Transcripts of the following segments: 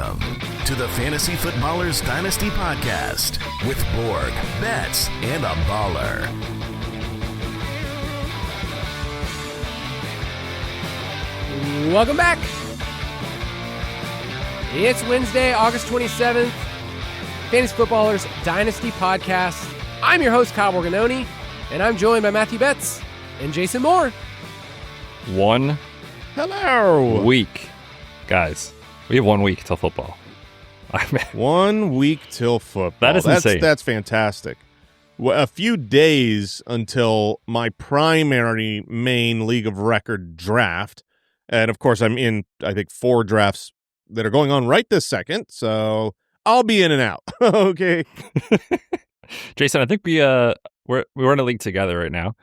Welcome to the Fantasy Footballers Dynasty Podcast with Borg, Betz, and a baller. Welcome back. It's Wednesday, August 27th. Fantasy Footballers Dynasty Podcast. I'm your host, Kyle Borganoni, and I'm joined by Matthew Betz and Jason Moore. Hello. Week. Guys, we have 1 week till football. 1 week till football. That is insane. That's fantastic. A few days until my primary main league of record draft. And, of course, I'm in, I think, 4 drafts that are going on right this second. So I'll be in and out. Okay. Jason, I think we're in a league together right now.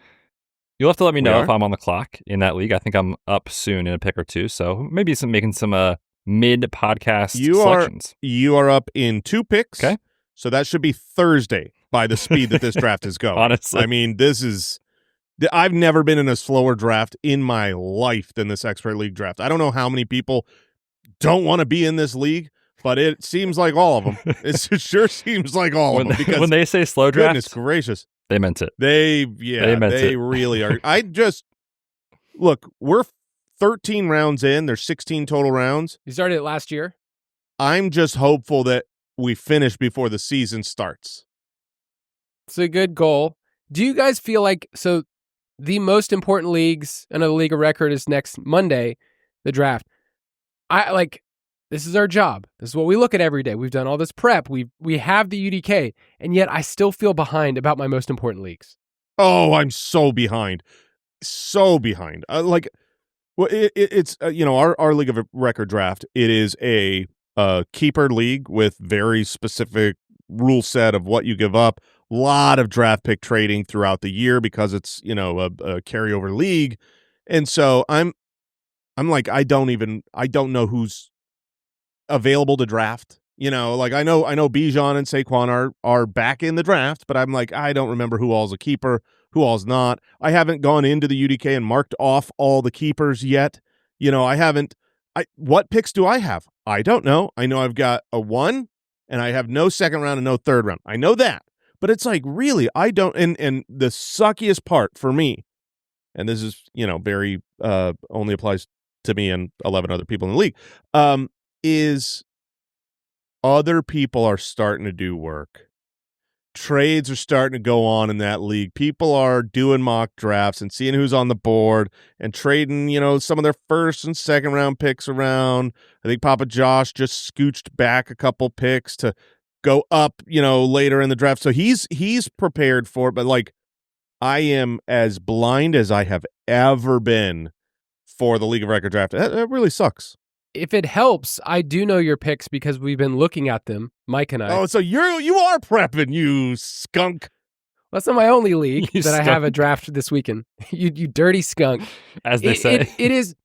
You'll have to let me know if I'm on the clock in that league. I think I'm up soon in a pick or two. So maybe making some mid-podcast selections. You are up in 2 picks. Okay. So that should be Thursday by the speed that this draft is going. Honestly. I mean, I've never been in a slower draft in my life than this Expert League draft. I don't know how many people don't want to be in this league, but it seems like all of them. It sure seems like all of them. Because when they say slow draft, goodness gracious. They meant it. They really are. Look, we're 13 rounds in. There's 16 total rounds. You started it last year? I'm just hopeful that we finish before the season starts. It's a good goal. Do you guys feel like, so the most important leagues, another league of record is next Monday, the draft. This is our job. This is what we look at every day. We've done all this prep. We have the UDK, and yet I still feel behind about my most important leagues. Oh, I'm so behind. So behind. Our league of record draft, it is a keeper league with very specific rule set of what you give up. A lot of draft pick trading throughout the year because it's, a carryover league. And so I'm like, I don't know who's available to draft. I know Bijan and Saquon are back in the draft, but I'm like, I don't remember who all's a keeper, who all's not. I haven't gone into the UDK and marked off all the keepers yet. What picks do I have? I don't know. I know I've got a 1 and I have no second round and no third round. I know that, but it's like, really, I don't. And the suckiest part for me, and this is, very, only applies to me and 11 other people in the league, is other people are starting to do work. Trades are starting to go on in that league. People are doing mock drafts and seeing who's on the board and trading, some of their first and second round picks around. I think Papa Josh just scooched back a couple picks to go up, later in the draft. So he's prepared for it, but I am as blind as I have ever been for the League of Record draft. It really sucks. If it helps, I do know your picks because we've been looking at them, Mike and I. Oh, so you are prepping, you skunk. That's not my only league You that skunk. I have a draft this weekend. You dirty skunk. As they say. It is.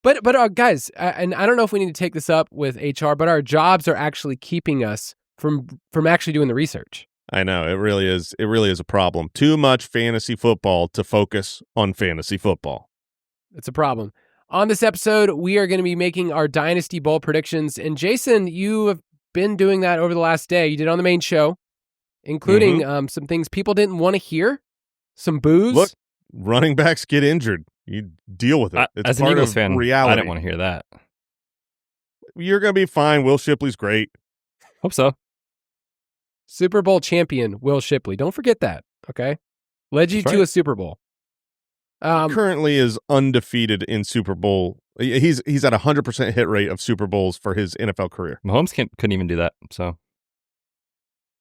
But guys, and I don't know if we need to take this up with HR, but our jobs are actually keeping us from actually doing the research. I know, it really is. It really is a problem. Too much fantasy football to focus on fantasy football. It's a problem. On this episode, we are going to be making our Dynasty Bowl predictions. And Jason, you have been doing that over the last day. You did it on the main show, including some things people didn't want to hear, some boos. Look, running backs get injured. You deal with it. It's as an part Eagles of fan, reality. I didn't want to hear that. You're going to be fine. Will Shipley's great. Hope so. Super Bowl champion Will Shipley. Don't forget that, okay? Led you That's to right. a Super Bowl. Currently is undefeated in Super Bowl. He's at 100% hit rate of Super Bowls for his NFL career. Mahomes couldn't even do that. So, how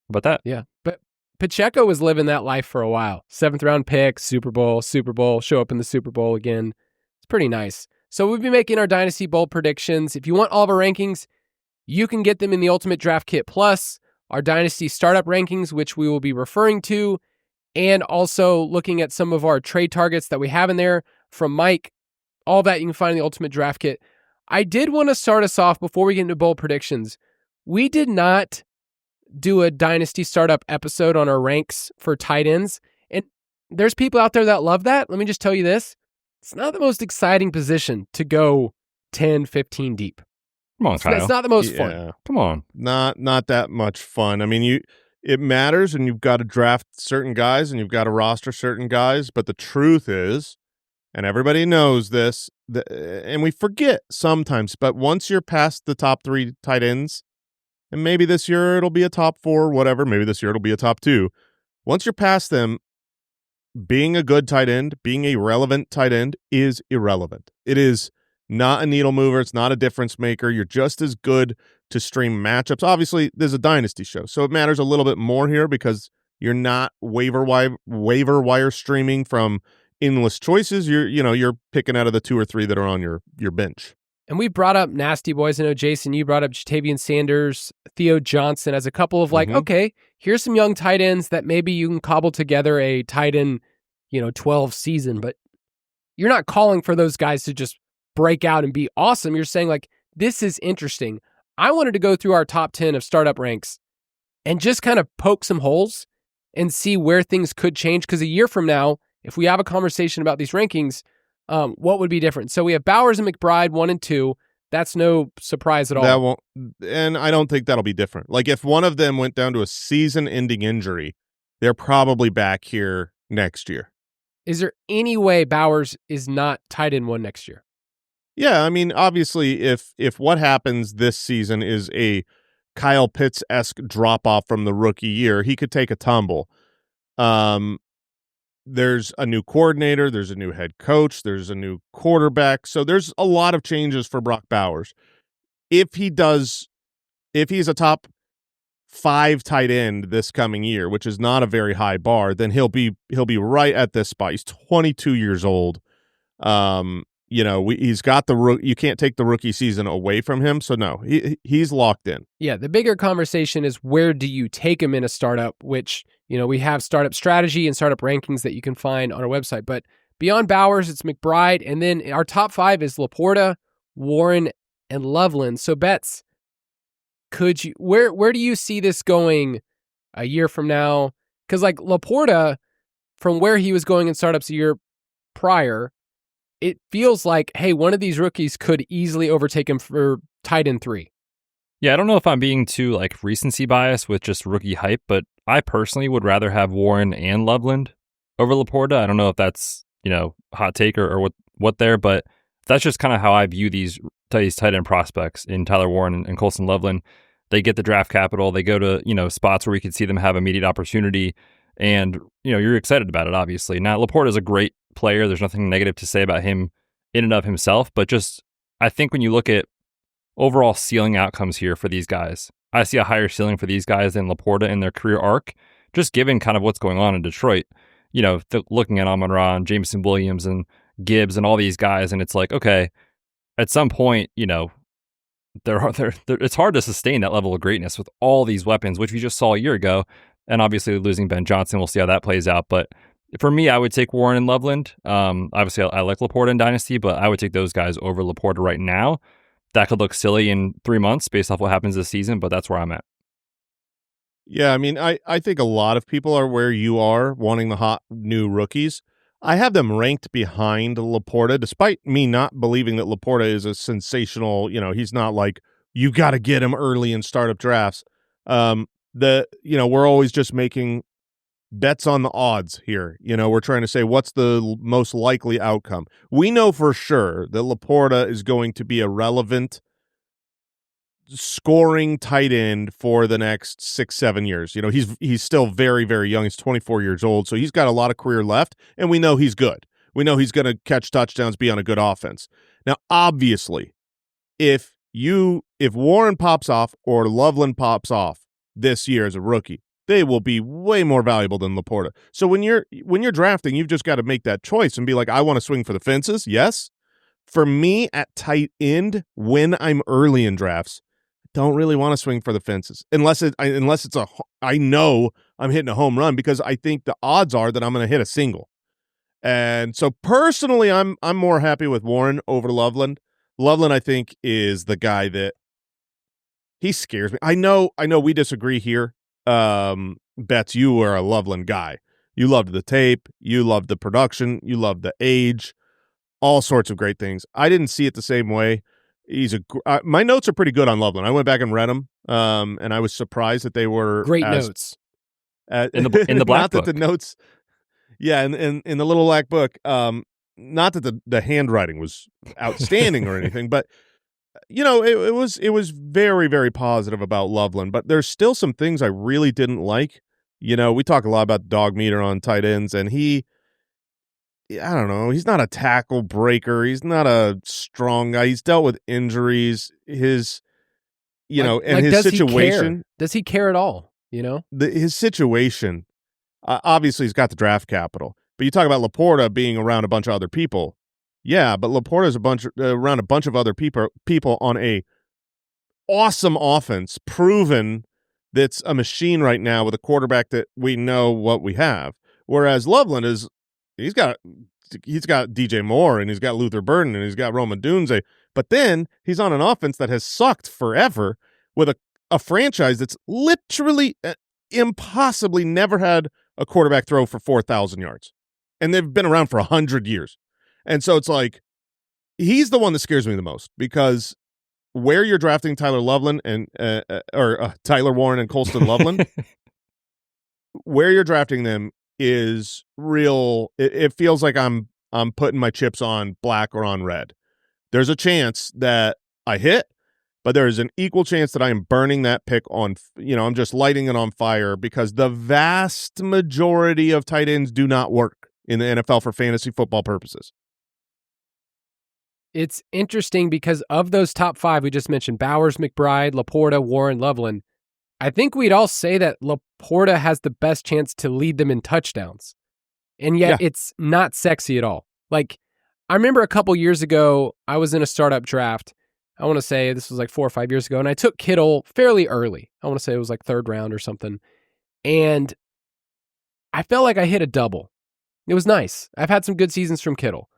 about that? Yeah, but Pacheco was living that life for a while. 7th round pick, Super Bowl, show up in the Super Bowl again. It's pretty nice. So we'll be making our Dynasty Bowl predictions. If you want all of our rankings, you can get them in the Ultimate Draft Kit Plus, our Dynasty Startup rankings, which we will be referring to, and also looking at some of our trade targets that we have in there from Mike. All that you can find in the Ultimate Draft Kit. I did want to start us off before we get into bowl predictions. We did not do a Dynasty Startup episode on our ranks for tight ends. And there's people out there that love that. Let me just tell you this. It's not the most exciting position to go 10, 15 deep. Come on, Kyle. It's not the most fun. Come on. Not that much fun. I mean, it matters, and you've got to draft certain guys, and you've got to roster certain guys. But the truth is, and everybody knows this, and we forget sometimes, but once you're past the top 3 tight ends, and maybe this year it'll be a top 4, whatever, maybe this year it'll be a top 2. Once you're past them, being a good tight end, being a relevant tight end is irrelevant. It is not a needle mover. It's not a difference maker. You're just as good to stream matchups. Obviously, there's a Dynasty show, so it matters a little bit more here because you're not waiver wire streaming from endless choices. You're picking out of the 2 or 3 that are on your bench. And we brought up Nasty Boys. I know, Jason, you brought up Jatavian Sanders, Theo Johnson as a couple of okay, here's some young tight ends that maybe you can cobble together a tight end, 12 season, but you're not calling for those guys to just break out and be awesome. You're saying this is interesting. I wanted to go through our top 10 of startup ranks and just kind of poke some holes and see where things could change. Because a year from now, if we have a conversation about these rankings, what would be different? So we have Bowers and McBride 1 and 2. That's no surprise at all. That won't, and I don't think that'll be different. If one of them went down to a season-ending injury, they're probably back here next year. Is there any way Bowers is not tight end 1 next year? Yeah, I mean, obviously, if what happens this season is a Kyle Pitts-esque drop-off from the rookie year, he could take a tumble. There's a new coordinator, there's a new head coach, there's a new quarterback, so there's a lot of changes for Brock Bowers. If he's a top 5 tight end this coming year, which is not a very high bar, then he'll be right at this spot. He's 22 years old. He's got you can't take the rookie season away from him. So no, he's locked in. Yeah. The bigger conversation is where do you take him in a startup, which, we have startup strategy and startup rankings that you can find on our website, but beyond Bowers, it's McBride. And then our top 5 is LaPorta, Warren, and Loveland. So Betz, where do you see this going a year from now? Cause LaPorta, from where he was going in startups a year prior, it feels like, hey, one of these rookies could easily overtake him for tight end 3. Yeah, I don't know if I'm being too recency bias with just rookie hype, but I personally would rather have Warren and Loveland over LaPorta. I don't know if that's, hot take or what there, but that's just kind of how I view these tight end prospects in Tyler Warren and Colston Loveland. They get the draft capital. They go to, spots where we could see them have immediate opportunity. And, you're excited about it, obviously. Now, LaPorta is a great player. There's nothing negative to say about him in and of himself. But just, I think when you look at overall ceiling outcomes here for these guys, I see a higher ceiling for these guys than LaPorta in their career arc, just given kind of what's going on in Detroit. Looking at Amon-Ra, Jameson Williams, and Gibbs, and all these guys, and it's okay, at some point, it's hard to sustain that level of greatness with all these weapons, which we just saw a year ago. And obviously losing Ben Johnson, we'll see how that plays out. But for me, I would take Warren and Loveland. Obviously, I like LaPorta in Dynasty, but I would take those guys over LaPorta right now. That could look silly in 3 months based off what happens this season, but that's where I'm at. Yeah, I mean, I think a lot of people are where you are, wanting the hot new rookies. I have them ranked behind LaPorta, despite me not believing that LaPorta is a sensational, he's not you got to get him early in startup drafts. We're always just making bets on the odds here. We're trying to say what's the most likely outcome. We know for sure that LaPorta is going to be a relevant scoring tight end for the next 6-7 years. He's still very, very young. He's 24 years old, so he's got a lot of career left, and we know he's good. We know he's going to catch touchdowns, be on a good offense. Now, obviously, if Warren pops off or Loveland pops off this year as a rookie, they will be way more valuable than LaPorta. So when you're drafting, you've just got to make that choice and be I want to swing for the fences. Yes. For me at tight end, when I'm early in drafts, don't really want to swing for the fences unless I know I'm hitting a home run, because I think the odds are that I'm going to hit a single. And so personally, I'm more happy with Warren over Loveland. Loveland, I think, is the guy that he scares me. I know we disagree here. Betz, you were a Loveland guy. You loved the tape. You loved the production. You loved the age. All sorts of great things. I didn't see it the same way. my notes are pretty good on Loveland. I went back and read them, and I was surprised that they were great notes in the black not book. That the notes, yeah, in the little black book. Not that the handwriting was outstanding or anything, but it was very, very positive about Loveland. But there's still some things I really didn't like. We talk a lot about dog meter on tight ends, and I don't know. He's not a tackle breaker. He's not a strong guy. He's dealt with injuries. His his situation. Does he care at all? His situation. Obviously, he's got the draft capital. But you talk about LaPorta being around a bunch of other people. Yeah, but LaPorta's around a bunch of other people on a awesome offense, proven that's a machine right now with a quarterback that we know what we have. Whereas Loveland he's got DJ Moore, and he's got Luther Burden, and he's got Roma Dunze. But then he's on an offense that has sucked forever with a franchise that's literally impossibly never had a quarterback throw for 4,000 yards. And they've been around for 100 years. And so it's like, he's the one that scares me the most, because where you're drafting Tyler Loveland or Tyler Warren and Colston Loveland, where you're drafting them is real. It feels like I'm putting my chips on black or on red. There's a chance that I hit, but there is an equal chance that I am burning that pick on, I'm just lighting it on fire, because the vast majority of tight ends do not work in the NFL for fantasy football purposes. It's interesting because of those top 5 we just mentioned, Bowers, McBride, LaPorta, Warren, Loveland, I think we'd all say that LaPorta has the best chance to lead them in touchdowns. And yet it's not sexy at all. Like, I remember a couple years ago, I was in a startup draft. I want to say this was like 4 or 5 years ago, and I took Kittle fairly early. I want to say it was like 3rd round or something. And I felt like I hit a double. It was nice. I've had some good seasons from Kittle.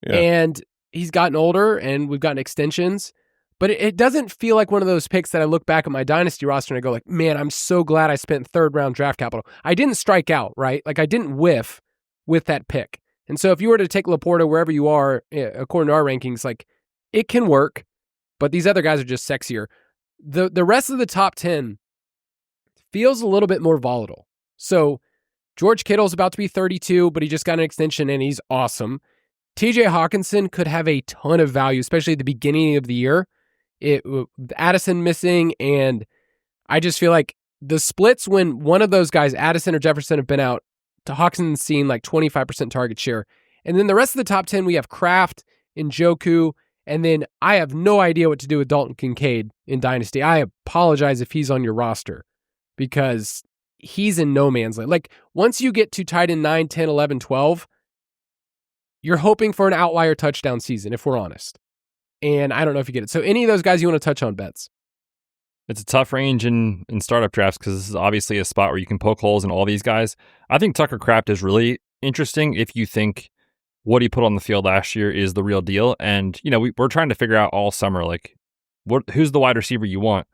Yeah. And he's gotten older, and we've gotten extensions. But it doesn't feel like one of those picks that I look back at my Dynasty roster and I go like, man, I'm so glad I spent 3rd round draft capital. I didn't strike out, right? Like, I didn't whiff with that pick. And so if you were to take LaPorta wherever you are, according to our rankings, like, it can work, but these other guys are just sexier. The rest of the top 10 feels a little bit more volatile. So George Kittle's about to be 32, but he just got an extension and he's awesome. TJ Hawkinson could have a ton of value, especially at the beginning of the year. Addison missing, and I just feel like the splits when one of those guys, Addison or Jefferson, have been out, to Hawkinson's seen like 25% target share. And then the rest of the top 10, we have Kraft, Njoku, and then I have no idea what to do with Dalton Kincaid in Dynasty. I apologize if he's on your roster, because he's in no man's land. Like, once you get to tight end 9, 10, 11, 12, you're hoping for an outlier touchdown season, if we're honest. And I don't know if you get it. So any of those guys you want to touch on, Betz? It's a tough range in startup drafts, because this is obviously a spot where you can poke holes in all these guys. I think Tucker Kraft is really interesting if you think what he put on the field last year is the real deal. And, we're trying to figure out all summer, like, who's the wide receiver you want?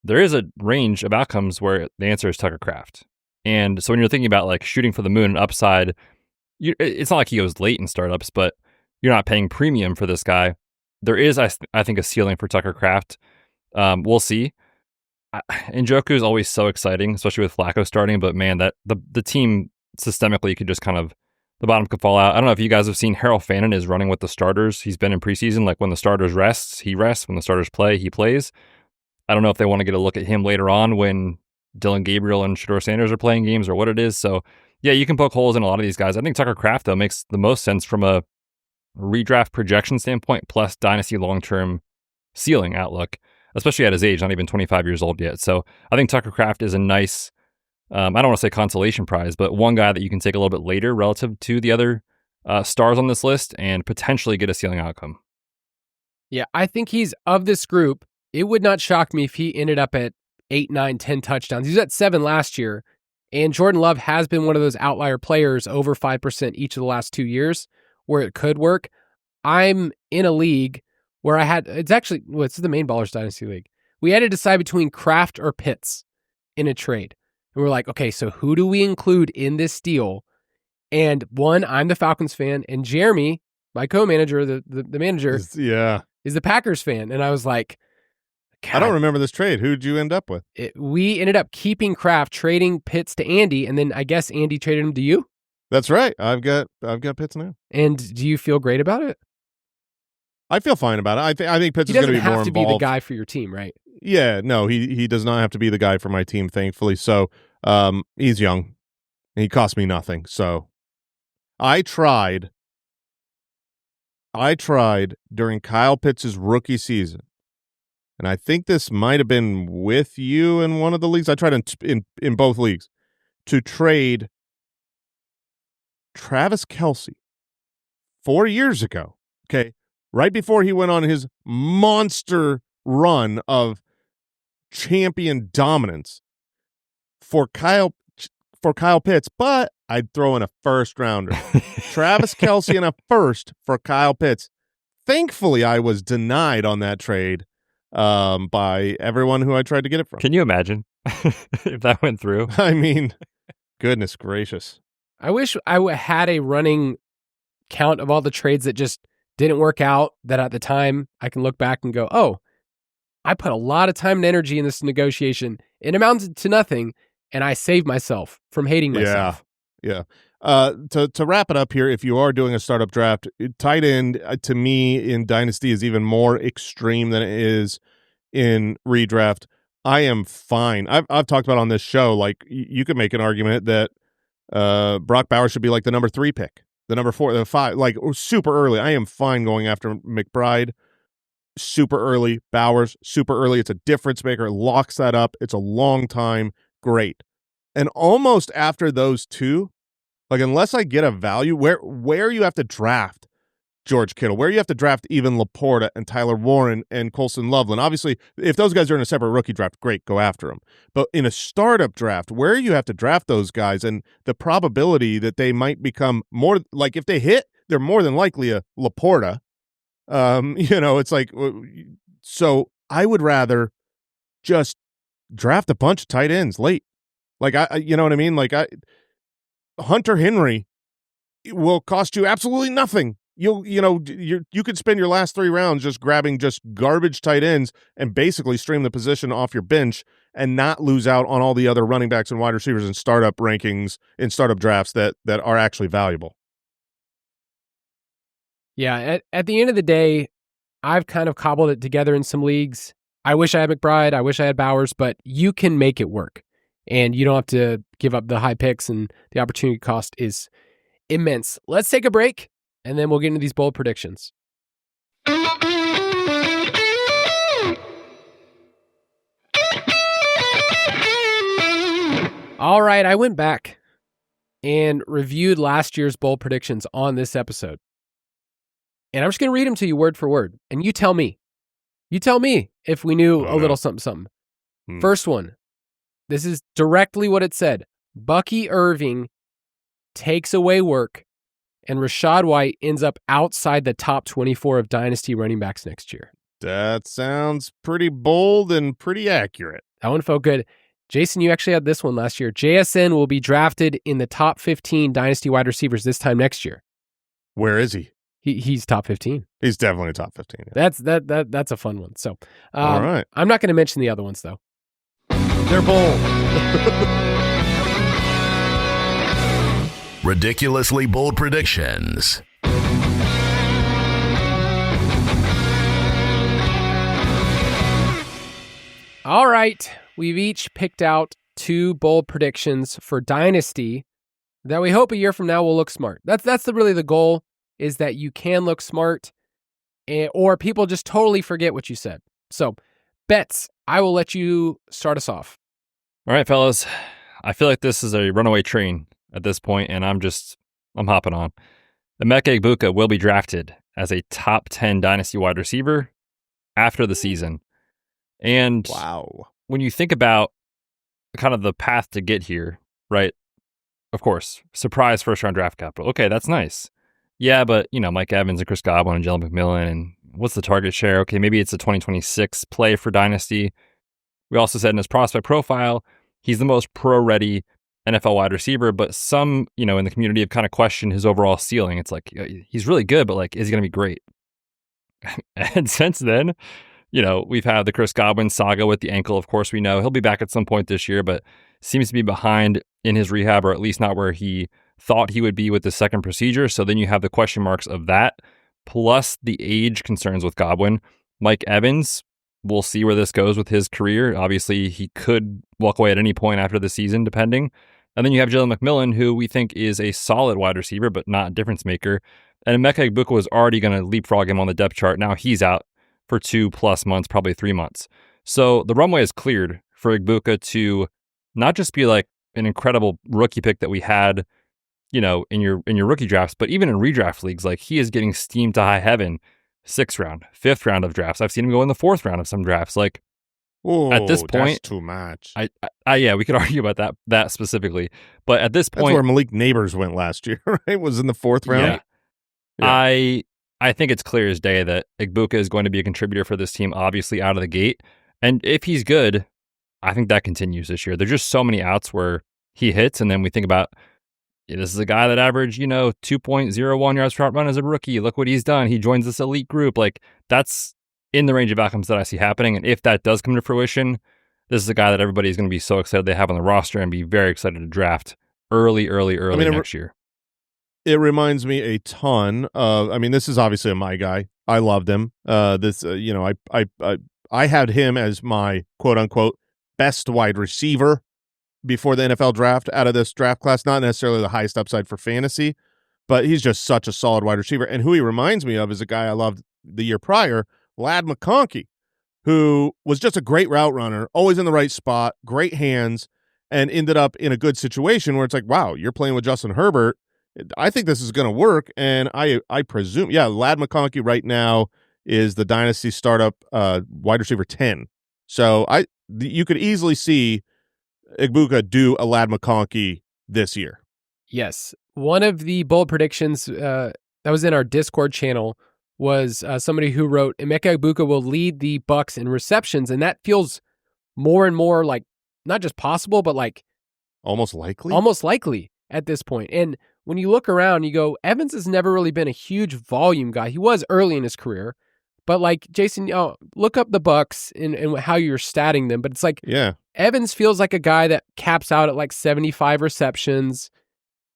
There is a range of outcomes where the answer is Tucker Kraft. And so when you're thinking about like shooting for the moon and upside, it's not like he goes late in startups, but you're not paying premium for this guy. There is, I think, a ceiling for Tucker Kraft. We'll see. Njoku is always so exciting, especially with Flacco starting. But man, that the team systemically could just kind of, the bottom could fall out. I don't know if you guys have seen Harold Fannin is running with the starters. He's been in preseason. Like, when the starters rests, he rests. When the starters play, he plays. I don't know if they want to get a look at him later on when Dylan Gabriel and Shedeur Sanders are playing games, or what it is. So yeah, you can poke holes in a lot of these guys. I think Tucker Kraft, though, makes the most sense from a redraft projection standpoint, plus Dynasty long-term ceiling outlook, especially at his age, not even 25 years old yet. So I think Tucker Kraft is a nice, I don't want to say consolation prize, but one guy that you can take a little bit later relative to the other stars on this list and potentially get a ceiling outcome. Yeah, I think he's, of this group, it would not shock me if he ended up at 8, 9, 10 touchdowns. He was at 7 last year, and Jordan Love has been one of those outlier players over 5% each of the last 2 years where it could work. I'm in a league where it's the Main Ballers Dynasty League. We had to decide between Kraft or Pitts in a trade. And we're like, okay, so who do we include in this deal? And one, I'm the Falcons fan, and Jeremy, my co-manager, the manager, is a Packers fan. And I was like, God, I don't remember this trade. Who'd you end up with? We ended up keeping Kraft, trading Pitts to Andy, and then I guess Andy traded him to you. That's right. I've got Pitts now. And do you feel great about it? I feel fine about it. I think Pitts is going to be more involved. He doesn't have to be the guy for your team, right? Yeah, no, he does not have to be the guy for my team, thankfully. So he's young. He cost me nothing. So I tried during Kyle Pitts' rookie season, and I think this might have been with you in one of the leagues. I tried in both leagues to trade Travis Kelce 4 years ago. Okay, right before he went on his monster run of champion dominance for Kyle Pitts, but I'd throw in a first rounder. Travis Kelce and a first for Kyle Pitts. Thankfully, I was denied on that trade by everyone who I tried to get it from. Can you imagine if that went through? I mean, goodness gracious. I wish I had a running count of all the trades that just didn't work out, that at the time I can look back and go, oh, I put a lot of time and energy in this negotiation. It amounted to nothing, and I saved myself from hating myself. Yeah. To wrap it up here, if you are doing a startup draft, tight end to me in Dynasty is even more extreme than it is in redraft. I am fine. I've talked about on this show, like you could make an argument that Brock Bowers should be like the number 3 pick, the number 4, the 5, like super early. I am fine going after McBride super early, Bowers super early. It's a difference maker. It locks that up. It's a long time. Great. And almost after those two, like unless I get a value where you have to draft George Kittle, where you have to draft even LaPorta and Tyler Warren and Colston Loveland. Obviously, if those guys are in a separate rookie draft, great, go after them. But in a startup draft, where you have to draft those guys and the probability that they might become more, like if they hit, they're more than likely a LaPorta. It's like, so I would rather just draft a bunch of tight ends late. Like, you know what I mean? Like, Hunter Henry will cost you absolutely nothing. You could spend your last 3 rounds just grabbing just garbage tight ends and basically stream the position off your bench and not lose out on all the other running backs and wide receivers in startup rankings, in startup drafts that are actually valuable. Yeah, at the end of the day, I've kind of cobbled it together in some leagues. I wish I had McBride. I wish I had Bowers, but you can make it work. And you don't have to give up the high picks, and the opportunity cost is immense. Let's take a break, and then we'll get into these bold predictions. All right, I went back and reviewed last year's bold predictions on this episode. And I'm just going to read them to you word for word. And you tell me. You tell me if we knew a little something. First one. This is directly what it said. Bucky Irving takes away work, and Rachaad White ends up outside the top 24 of Dynasty running backs next year. That sounds pretty bold and pretty accurate. That one felt good. Jason, you actually had this one last year. JSN will be drafted in the top 15 Dynasty wide receivers this time next year. Where is he? He's top 15. He's definitely top 15. Yeah. That's a fun one. So, all right. I'm not going to mention the other ones though. They're bold. Ridiculously bold predictions. All right. We've each picked out 2 bold predictions for Dynasty that we hope a year from now will look smart. That's really the goal, is that you can look smart, or people just totally forget what you said. So, Betz, I will let you start us off. All right, fellas. I feel like this is a runaway train at this point, and I'm hopping on. Emeka Egbuka will be drafted as a top 10 Dynasty wide receiver after the season. And wow, when you think about kind of the path to get here, right? Of course, surprise first-round draft capital. Okay, that's nice. Yeah, but, Mike Evans and Chris Godwin and Jalen McMillan, and what's the target share? Okay, maybe it's a 2026 play for Dynasty. We also said in his prospect profile, he's the most pro-ready NFL wide receiver, but some, in the community have kind of questioned his overall ceiling. It's like, he's really good, but like, is he going to be great? And since then, we've had the Chris Godwin saga with the ankle. Of course, we know he'll be back at some point this year, but seems to be behind in his rehab, or at least not where he thought he would be with the second procedure. So then you have the question marks of that, plus the age concerns with Godwin. Mike Evans, we'll see where this goes with his career. Obviously, he could walk away at any point after the season, depending. And then you have Jalen McMillan, who we think is a solid wide receiver, but not a difference maker. And Emeka Egbuka was already going to leapfrog him on the depth chart. Now he's out for 2+ months, probably 3 months. So the runway is cleared for Egbuka to not just be like an incredible rookie pick that we had, in your rookie drafts, but even in redraft leagues, like he is getting steamed to high heaven. 6th round, 5th round of drafts. I've seen him go in the 4th round of some drafts. Like, ooh, at this point, that's too much. Yeah, we could argue about that specifically, but at this point, that's where Malik Neighbors went last year, right? Was in the 4th round. Yeah. I think it's clear as day that Egbuka is going to be a contributor for this team, obviously out of the gate, and if he's good, I think that continues this year. There's just so many outs where he hits, and then we think about, this is a guy that averaged, 2.01 yards per run as a rookie. Look what he's done. He joins this elite group. Like, that's in the range of outcomes that I see happening. And if that does come to fruition, this is a guy that everybody is going to be so excited they have on the roster and be very excited to draft early next year. It reminds me a ton of, this is obviously a my guy. I loved him. I had him as my quote unquote best wide receiver before the NFL draft out of this draft class. Not necessarily the highest upside for fantasy, but he's just such a solid wide receiver. And who he reminds me of is a guy I loved the year prior, Ladd McConkey, who was just a great route runner, always in the right spot, great hands, and ended up in a good situation where it's like, wow, you're playing with Justin Herbert. I think this is going to work. And I presume, Ladd McConkey right now is the Dynasty startup wide receiver 10. So you could easily see Egbuka do a Ladd McConkey this year. Yes. One of the bold predictions that was in our Discord channel was somebody who wrote, Emeka Egbuka will lead the Bucs in receptions, and that feels more and more like not just possible, but like almost likely at this point. And when you look around, you go, Evans has never really been a huge volume guy. He was early in his career, but like Jason, look up the Bucs and how you're statting them. But it's like, Evans feels like a guy that caps out at like 75 receptions.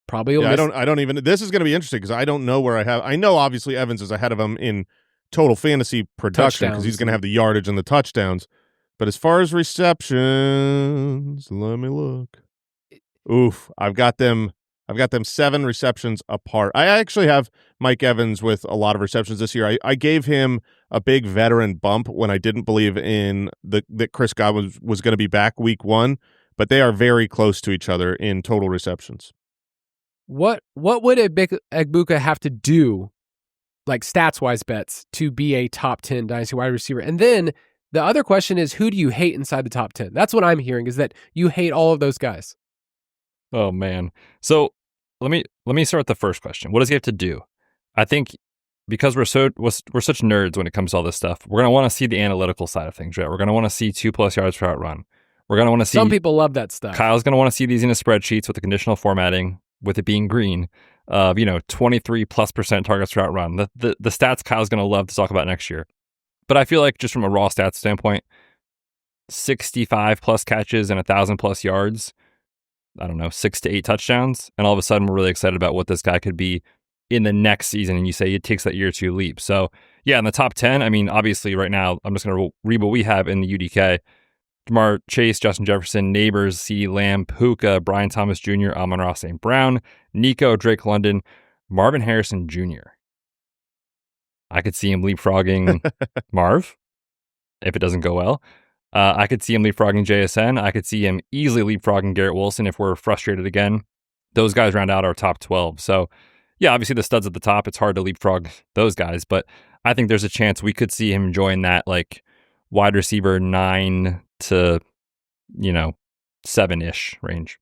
Probably. I don't even. This is going to be interesting because I don't know where I have. I know obviously Evans is ahead of him in total fantasy production because he's going to have the yardage and the touchdowns. But as far as receptions, let me look. Oof, I've got them 7 receptions apart. I actually have Mike Evans with a lot of receptions this year. I gave him a big veteran bump when I didn't believe in that Chris Godwin was going to be back week 1, but they are very close to each other in total receptions. What would Egbuka have to do, like stats-wise bets, to be a top 10 Dynasty wide receiver? And then the other question is, who do you hate inside the top 10? That's what I'm hearing, is that you hate all of those guys. Oh, man. So let me start with the first question. What does he have to do? I think because we're such nerds when it comes to all this stuff, we're going to want to see the analytical side of things, right? We're going to want to see 2+ yards per run. We're going to want to see... Some people love that stuff. Kyle's going to want to see these in his spreadsheets with the conditional formatting, with it being green, of 23+% targets per run. The stats Kyle's going to love to talk about next year. But I feel like just from a raw stats standpoint, 65+ catches and 1,000+ yards, I don't know, 6 to 8 touchdowns, and all of a sudden we're really excited about what this guy could be in the next season, and you say it takes that year or two leap. So yeah, in the top 10, obviously right now, I'm just going to read what we have in the UDK. Jamar Chase, Justin Jefferson, Neighbors, CeeDee Lamb, Puka, Brian Thomas Jr., Amon-Ra St. Brown, Nico, Drake London, Marvin Harrison Jr. I could see him leapfrogging Marv if it doesn't go well. I could see him leapfrogging JSN. I could see him easily leapfrogging Garrett Wilson if we're frustrated again. Those guys round out our top 12. So yeah, obviously the studs at the top, it's hard to leapfrog those guys, but I think there's a chance we could see him join that like wide receiver 9 to 7-ish range.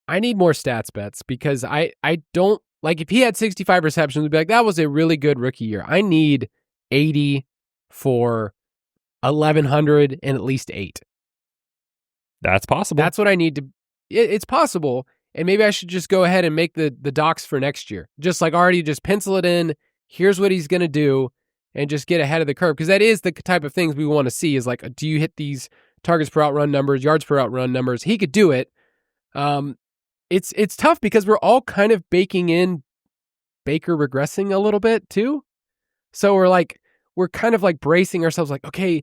I need more stats bets because I don't like, if he had 65 receptions, we'd be like, that was a really good rookie year. I need 80 for 1,100 and at least 8. That's possible. That's what I need to. It's possible, and maybe I should just go ahead and make the docs for next year. Just like already, just pencil it in. Here's what he's going to do, and just get ahead of the curve, because that is the type of things we want to see, is like, do you hit these targets per outrun numbers, yards per outrun numbers? He could do it. It's tough because we're all kind of baking in Baker regressing a little bit too. So we're kind of like bracing ourselves like, okay,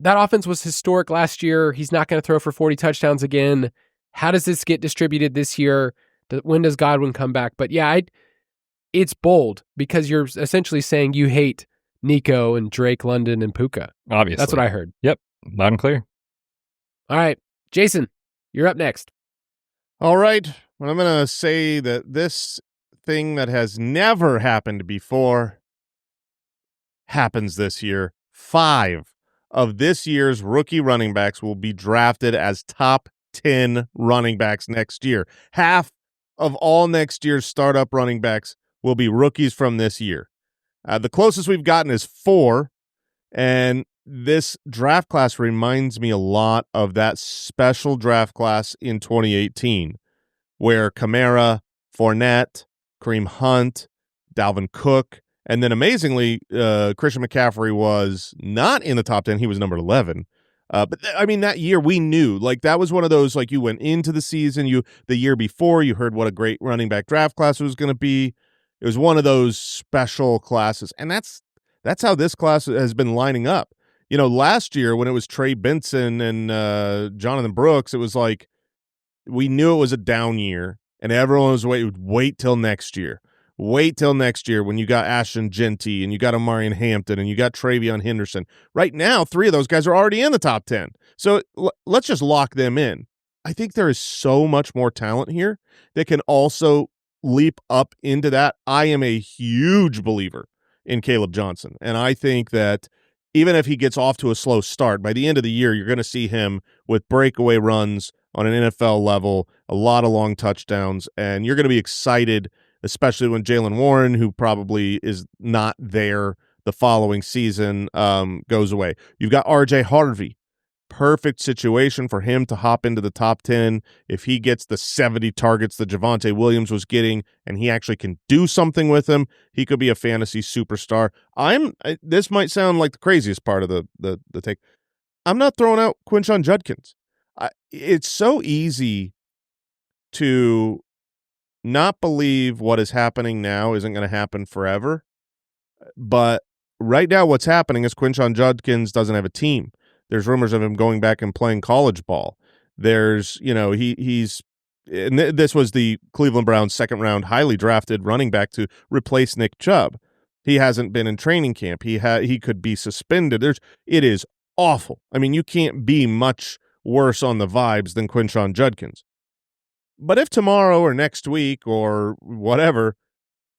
that offense was historic last year. He's not going to throw for 40 touchdowns again. How does this get distributed this year? When does Godwin come back? But yeah, it's bold because you're essentially saying you hate Nico and Drake, London, and Puka. Obviously. That's what I heard. Yep. Loud and clear. All right. Jason, you're up next. All right. Well, I'm going to say that this thing that has never happened before happens this year. 5 of this year's rookie running backs will be drafted as top 10 running backs next year. Half of all next year's startup running backs will be rookies from this year. The closest we've gotten is 4, and this draft class reminds me a lot of that special draft class in 2018, where Kamara, Fournette, Kareem Hunt, Dalvin Cook, and then amazingly, Christian McCaffrey was not in the top 10. He was number 11. That year we knew, like, that was one of those, like, you went into the season, the year before, you heard what a great running back draft class was going to be. It was one of those special classes, and that's how this class has been lining up. Last year when it was Trey Benson and Jonathan Brooks, it was like we knew it was a down year, and everyone was wait till next year. Wait till next year when you got Ashton Genty and you got Omarion Hampton and you got Travion Henderson. Right now, 3 of those guys are already in the top 10. So let's just lock them in. I think there is so much more talent here that can also leap up into that. I am a huge believer in Caleb Johnson, and I think that even if he gets off to a slow start, by the end of the year, you're going to see him with breakaway runs on an NFL level, a lot of long touchdowns, and you're going to be excited, especially when Jaylen Warren, who probably is not there the following season, goes away. You've got R.J. Harvey. Perfect situation for him to hop into the top 10 if he gets the 70 targets that Javonte Williams was getting and he actually can do something with them. He could be a fantasy superstar. This might sound like the craziest part of the take. I'm not throwing out Quinshon Judkins. It's so easy to not believe what is happening now isn't going to happen forever. But right now what's happening is Quinshon Judkins doesn't have a team. There's rumors of him going back and playing college ball. There's, he's and this was the Cleveland Browns second round highly drafted running back to replace Nick Chubb. He hasn't been in training camp. He could be suspended. It is awful. I mean, you can't be much worse on the vibes than Quinshon Judkins. But if tomorrow or next week or whatever,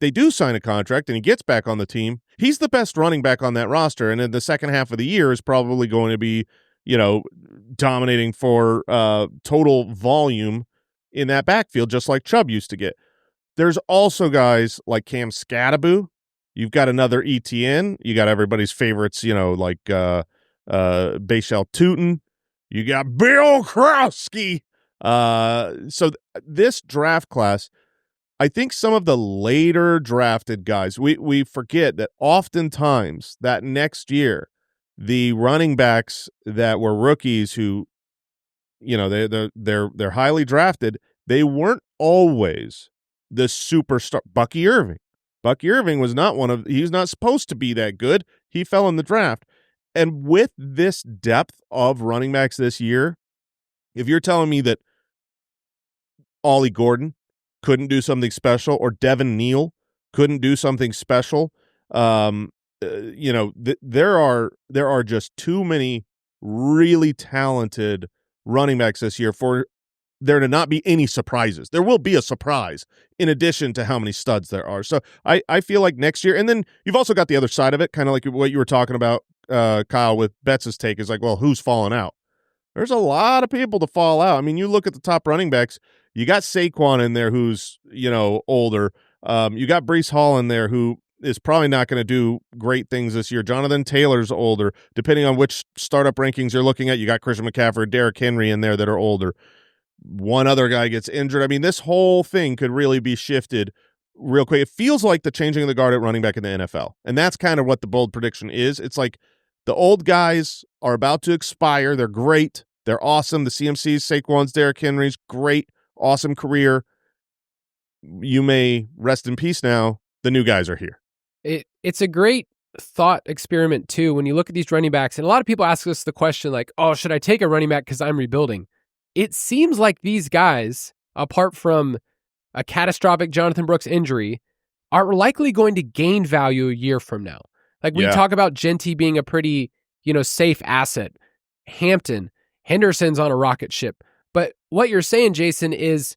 they do sign a contract and he gets back on the team, he's the best running back on that roster. And in the second half of the year is probably going to be, dominating for total volume in that backfield, just like Chubb used to get. There's also guys like Cam Scatteraboo. You've got another ETN. You got everybody's favorites, like Bashal Tootin. You got Bill Krowski. So this draft class, I think some of the later drafted guys, we forget that oftentimes that next year, the running backs that were rookies who, they're highly drafted, they weren't always the superstar. Bucky Irving. Bucky Irving was not he's not supposed to be that good. He fell in the draft. And with this depth of running backs this year, if you're telling me that Ollie Gordon couldn't do something special, or Devin Neal couldn't do something special, there are just too many really talented running backs this year for there to not be any surprises. There will be a surprise in addition to how many studs there are. So I feel like next year, and then you've also got the other side of it, kind of like what you were talking about, Kyle, with Betts' take is like, well, who's falling out? There's a lot of people to fall out. I mean, you look at the top running backs, you got Saquon in there who's, older. You got Breece Hall in there who is probably not going to do great things this year. Jonathan Taylor's older. Depending on which startup rankings you're looking at, you got Christian McCaffrey, Derrick Henry in there that are older. One other guy gets injured. I mean, this whole thing could really be shifted real quick, it feels like the changing of the guard at running back in the NFL. And that's kind of what the bold prediction is. It's like the old guys are about to expire. They're great. They're awesome. The CMCs, Saquon's, Derrick Henry's, great, awesome career. You may rest in peace now. The new guys are here. It's a great thought experiment, too, when you look at these running backs. And a lot of people ask us the question like, oh, should I take a running back because I'm rebuilding? It seems like these guys, apart from a catastrophic Jonathan Brooks injury, are likely going to gain value a year from now. Like we talk about Genty being a pretty, safe asset. Hampton, Henderson's on a rocket ship. But what you're saying, Jason, is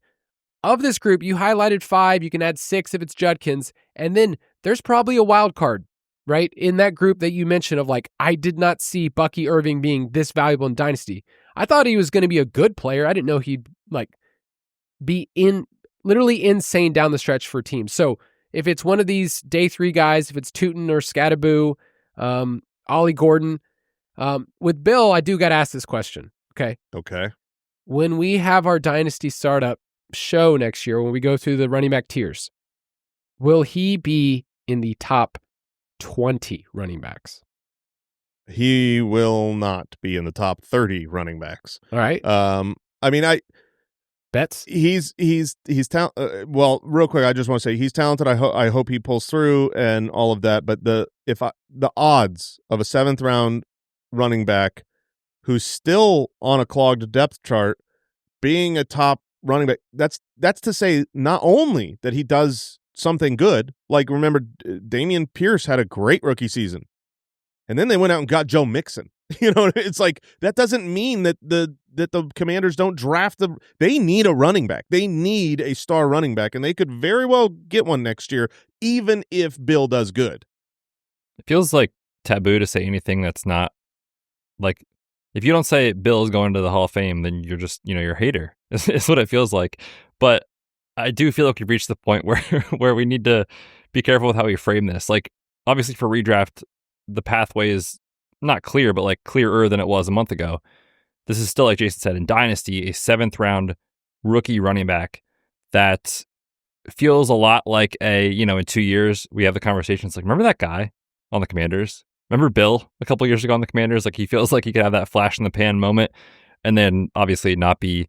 of this group, you highlighted 5, you can add 6 if it's Judkins, and then there's probably a wild card, right? In that group that you mentioned of like, I did not see Bucky Irving being this valuable in Dynasty. I thought he was going to be a good player. I didn't know he'd be literally insane down the stretch for teams. So if it's one of these day 3 guys, if it's Tootin or Scadaboo, Ollie Gordon, with Bill, I do got to ask this question. Okay. When we have our Dynasty startup show next year, when we go through the running back tiers, will he be in the top 20 running backs? He will not be in the top 30 running backs. All right. Betz? He's talented. Well, real quick, I just want to say he's talented. I hope he pulls through and all of that. But the odds of a 7th round running back who's still on a clogged depth chart being a top running back, that's to say not only that he does something good. Like remember, Dameon Pierce had a great rookie season, and then they went out and got Joe Mixon. It's like that doesn't mean that the Commanders don't draft they need a running back. They need a star running back, and they could very well get one next year, even if Bill does good. It feels like taboo to say anything that's not like, if you don't say Bill is going to the Hall of Fame, then you're just, you're a hater. It's what it feels like. But I do feel like we've reached the point where we need to be careful with how we frame this. Like, obviously for redraft, the pathway is not clear, but like clearer than it was a month ago. This is still, like Jason said, in Dynasty, a 7th round rookie running back that feels a lot like in 2 years, we have the conversations like, remember that guy on the Commanders? Remember Bill a couple years ago on the Commanders? Like, he feels like he could have that flash in the pan moment and then obviously not be,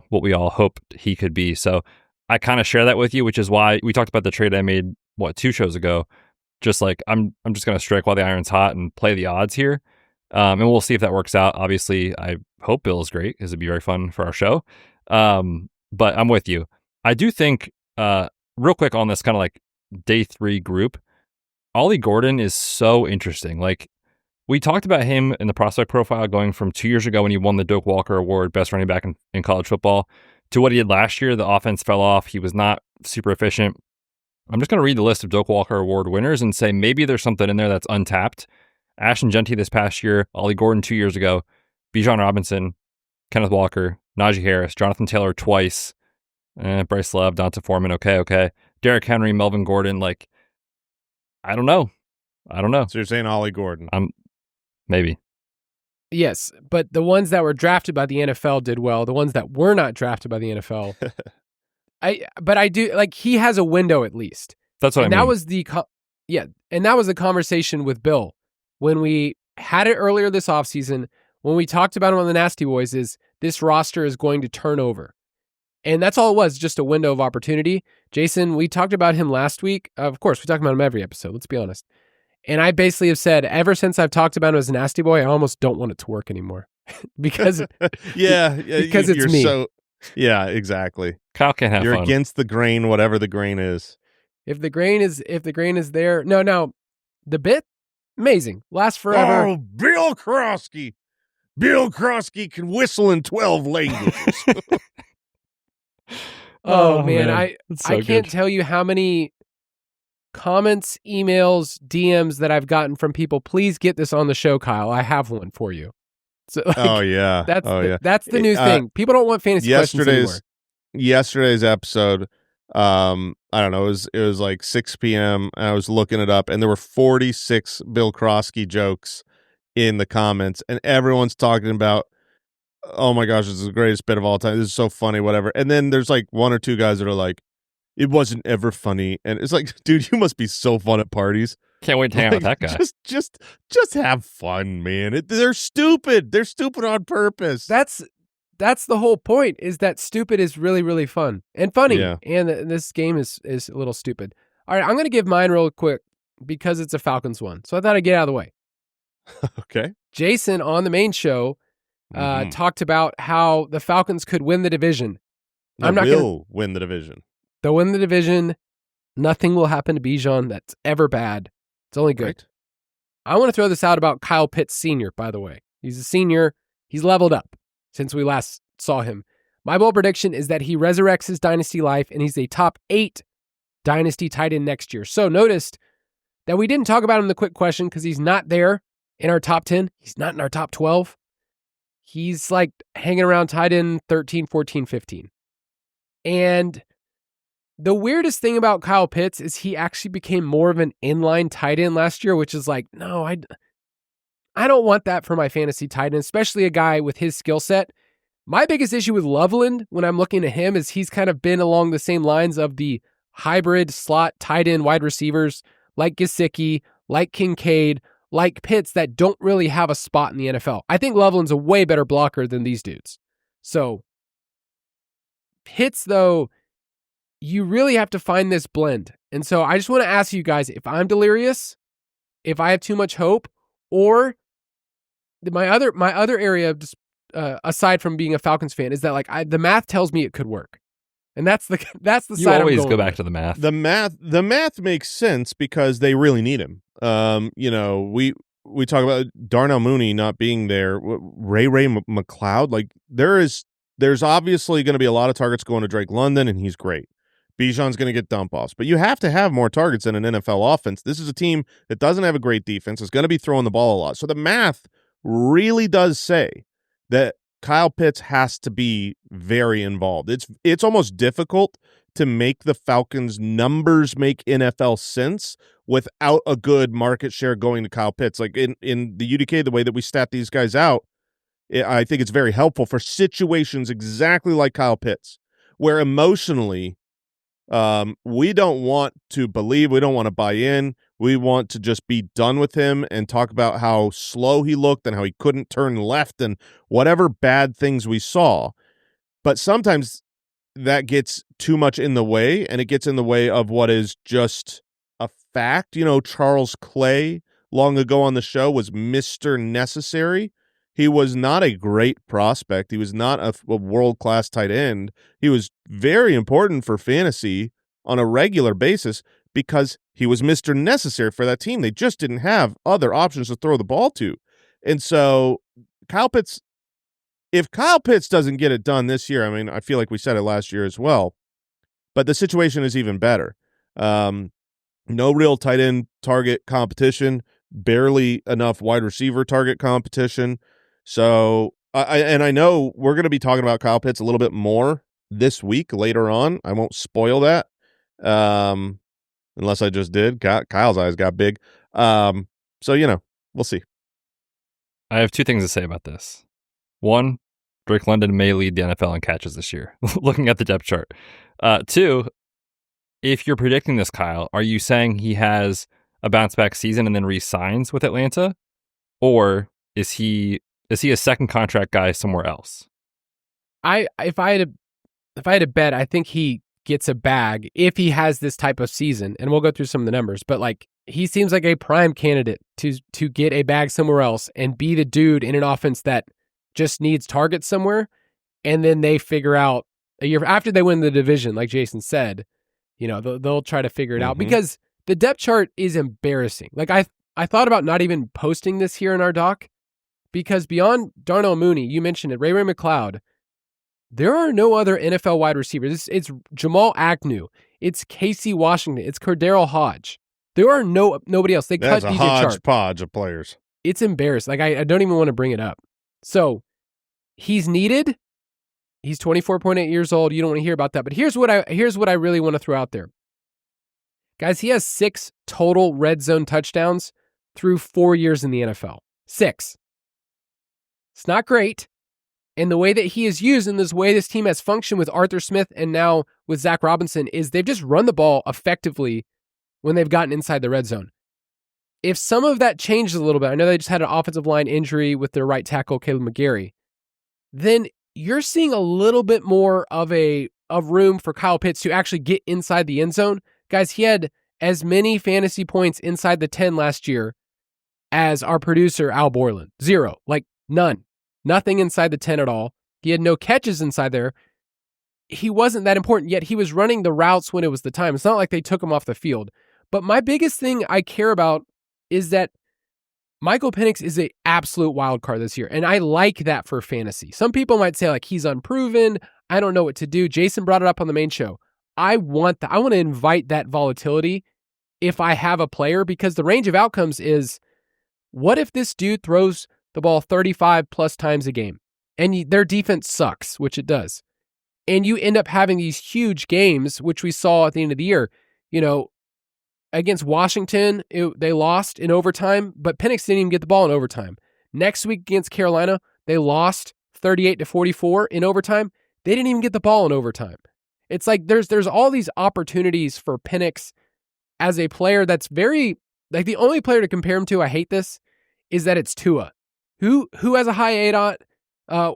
what we all hoped he could be. So I kind of share that with you, which is why we talked about the trade I made, 2 shows ago. Just like, I'm just going to strike while the iron's hot and play the odds here. And we'll see if that works out. Obviously, I hope Bill is great because it'd be very fun for our show. But I'm with you. I do think, real quick on this kind of like day 3 group, Ollie Gordon is so interesting. Like, we talked about him in the prospect profile going from 2 years ago when he won the Doak Walker Award, best running back in college football, to what he did last year. The offense fell off. He was not super efficient. I'm just going to read the list of Doak Walker Award winners and say maybe there's something in there that's untapped. Ashton Genty this past year, Ollie Gordon 2 years ago, Bijan Robinson, Kenneth Walker, Najee Harris, Jonathan Taylor twice, Bryce Love, Donta Foreman, okay. Derrick Henry, Melvin Gordon, like, I don't know. So you're saying Ollie Gordon? Maybe. Yes, but the ones that were drafted by the NFL did well. The ones that were not drafted by the NFL, I do like, he has a window at least. That's what I mean. That was and that was the conversation with Bill when we had it earlier this offseason. When we talked about him on the Nasty Boys, is this roster is going to turn over. And that's all it was, just a window of opportunity. Jason, we talked about him last week. Of course, we talk about him every episode, let's be honest. And I basically have said, ever since I've talked about him as a Nasty Boy, I almost don't want it to work anymore. because because it's me. Yeah, exactly. Kyle can't have You're fun. against the grain, whatever the grain is. If the grain is there, no, the bit, amazing, lasts forever. Oh, Bill Krosky. Bill Krosky can whistle in 12 languages. Oh man, I can't good. tell you how many comments, emails, DMs that I've gotten from people. Please get this on the show, Kyle. I have one for you. So, like, oh yeah, that's the new thing. People don't want fantasy questions anymore. Yesterday's episode, I don't know, it was like 6 p.m. and I was looking it up, and there were 46 Bill Krosky jokes in the comments, and everyone's talking about, oh my gosh, this is the greatest bit of all time. This is so funny, whatever. And then there's like 1 or 2 guys that are like, It wasn't ever funny. And it's like, dude, you must be so fun at parties. Can't wait to hang out with that guy. Just have fun, man. They're stupid. They're stupid on purpose. That's the whole point, is that stupid is really, really fun and funny. Yeah. And this game is a little stupid. All right, I'm going to give mine real quick because it's a Falcons one. So I thought I'd get out of the way. Okay. Jason on the main show talked about how the Falcons could win the division. Will win the division. They'll win the division. Nothing will happen to Bijan that's ever bad. It's only good. Right. I want to throw this out about Kyle Pitts Sr., by the way. He's a senior. He's leveled up since we last saw him. My bold prediction is that he resurrects his dynasty life and he's a top 8 dynasty tight end next year. So noticed that we didn't talk about him in the quick question because he's not there in our top 10. He's not in our top 12. He's like hanging around tight end 13, 14, 15. And the weirdest thing about Kyle Pitts is he actually became more of an inline tight end last year, which is like, no, I don't want that for my fantasy tight end, especially a guy with his skill set. My biggest issue with Loveland when I'm looking at him is he's kind of been along the same lines of the hybrid slot tight end wide receivers like Gesicki, like Kincaid, like Pitts that don't really have a spot in the NFL. I think Loveland's a way better blocker than these dudes. So Pitts, though, you really have to find this blend. And so I just want to ask you guys if I'm delirious, if I have too much hope, or my other area, just aside from being a Falcons fan, is that like the math tells me it could work, and that's the You side always I'm going go back with. to the math. The math makes sense because they really need him. We talk about Darnell Mooney not being there, Ray McLeod. Like there's obviously going to be a lot of targets going to Drake London, and he's great. Bijan's going to get dump offs, but you have to have more targets in an NFL offense. This is a team that doesn't have a great defense. It's going to be throwing the ball a lot. So the math really does say that Kyle Pitts has to be very involved. It's almost difficult to make the Falcons' numbers make NFL sense without a good market share going to Kyle Pitts. Like in the UDK, the way that we stat these guys out, I think it's very helpful for situations exactly like Kyle Pitts, where emotionally we don't want to believe, we don't want to buy in. We want to just be done with him and talk about how slow he looked and how he couldn't turn left and whatever bad things we saw. But sometimes that gets too much in the way, and it gets in the way of what is just a fact. Charles Clay long ago on the show was Mr. Necessary. He was not a great prospect. He was not a world-class tight end. He was very important for fantasy on a regular basis because he was Mr. Necessary for that team. They just didn't have other options to throw the ball to. And so Kyle Pitts, if Kyle Pitts doesn't get it done this year, I mean, I feel like we said it last year as well, but the situation is even better. No real tight end target competition, barely enough wide receiver target competition. So, I know we're going to be talking about Kyle Pitts a little bit more this week later on. I won't spoil that, unless I just did. Kyle's eyes got big. So, we'll see. I have 2 things to say about this. One, Drake London may lead the NFL in catches this year, looking at the depth chart. 2, if you're predicting this, Kyle, are you saying he has a bounce-back season and then re-signs with Atlanta? Or is he a second contract guy somewhere else? If I had to bet, I think he gets a bag if he has this type of season, and we'll go through some of the numbers, but like he seems like a prime candidate to get a bag somewhere else and be the dude in an offense that just needs targets somewhere, and then they figure out a year after they win the division, like Jason said, they'll try to figure it out because the depth chart is embarrassing. Like I thought about not even posting this here in our doc because beyond Darnell Mooney, you mentioned it, Ray McLeod, there are no other NFL wide receivers. It's Jamal Agnew. It's Casey Washington. It's Cordero Hodge. There are nobody else. They That's cut a DJ Chark. hodgepodge of players. It's embarrassing. Like I don't even want to bring it up. So he's needed. He's 24.8 years old. You don't want to hear about that. But here's what I really want to throw out there. Guys, he has 6 total red zone touchdowns through 4 years in the NFL. 6. It's not great. And the way that he is used and this way this team has functioned with Arthur Smith and now with Zach Robinson is they've just run the ball effectively when they've gotten inside the red zone. If some of that changes a little bit, I know they just had an offensive line injury with their right tackle, Caleb McGarry, then you're seeing a little bit more of room for Kyle Pitts to actually get inside the end zone. Guys, he had as many fantasy points inside the 10 last year as our producer, Al Borland. 0, like none. Nothing inside the 10 at all. He had no catches inside there. He wasn't that important, yet he was running the routes when it was the time. It's not like they took him off the field. But my biggest thing I care about is that Michael Penix is an absolute wild card this year, and I like that for fantasy. Some people might say, like, he's unproven. I don't know what to do. Jason brought it up on the main show. I want to invite that volatility if I have a player, because the range of outcomes is, what if this dude throws the ball 35 plus times a game and their defense sucks, which it does, and you end up having these huge games, which we saw at the end of the year. Against Washington, they lost in overtime, but Penix didn't even get the ball in overtime. Next week against Carolina, they lost 38-44 in overtime. They didn't even get the ball in overtime. It's like there's all these opportunities for Penix as a player that's very, like, the only player to compare him to, I hate this, is that it's Tua, who has a high ADOT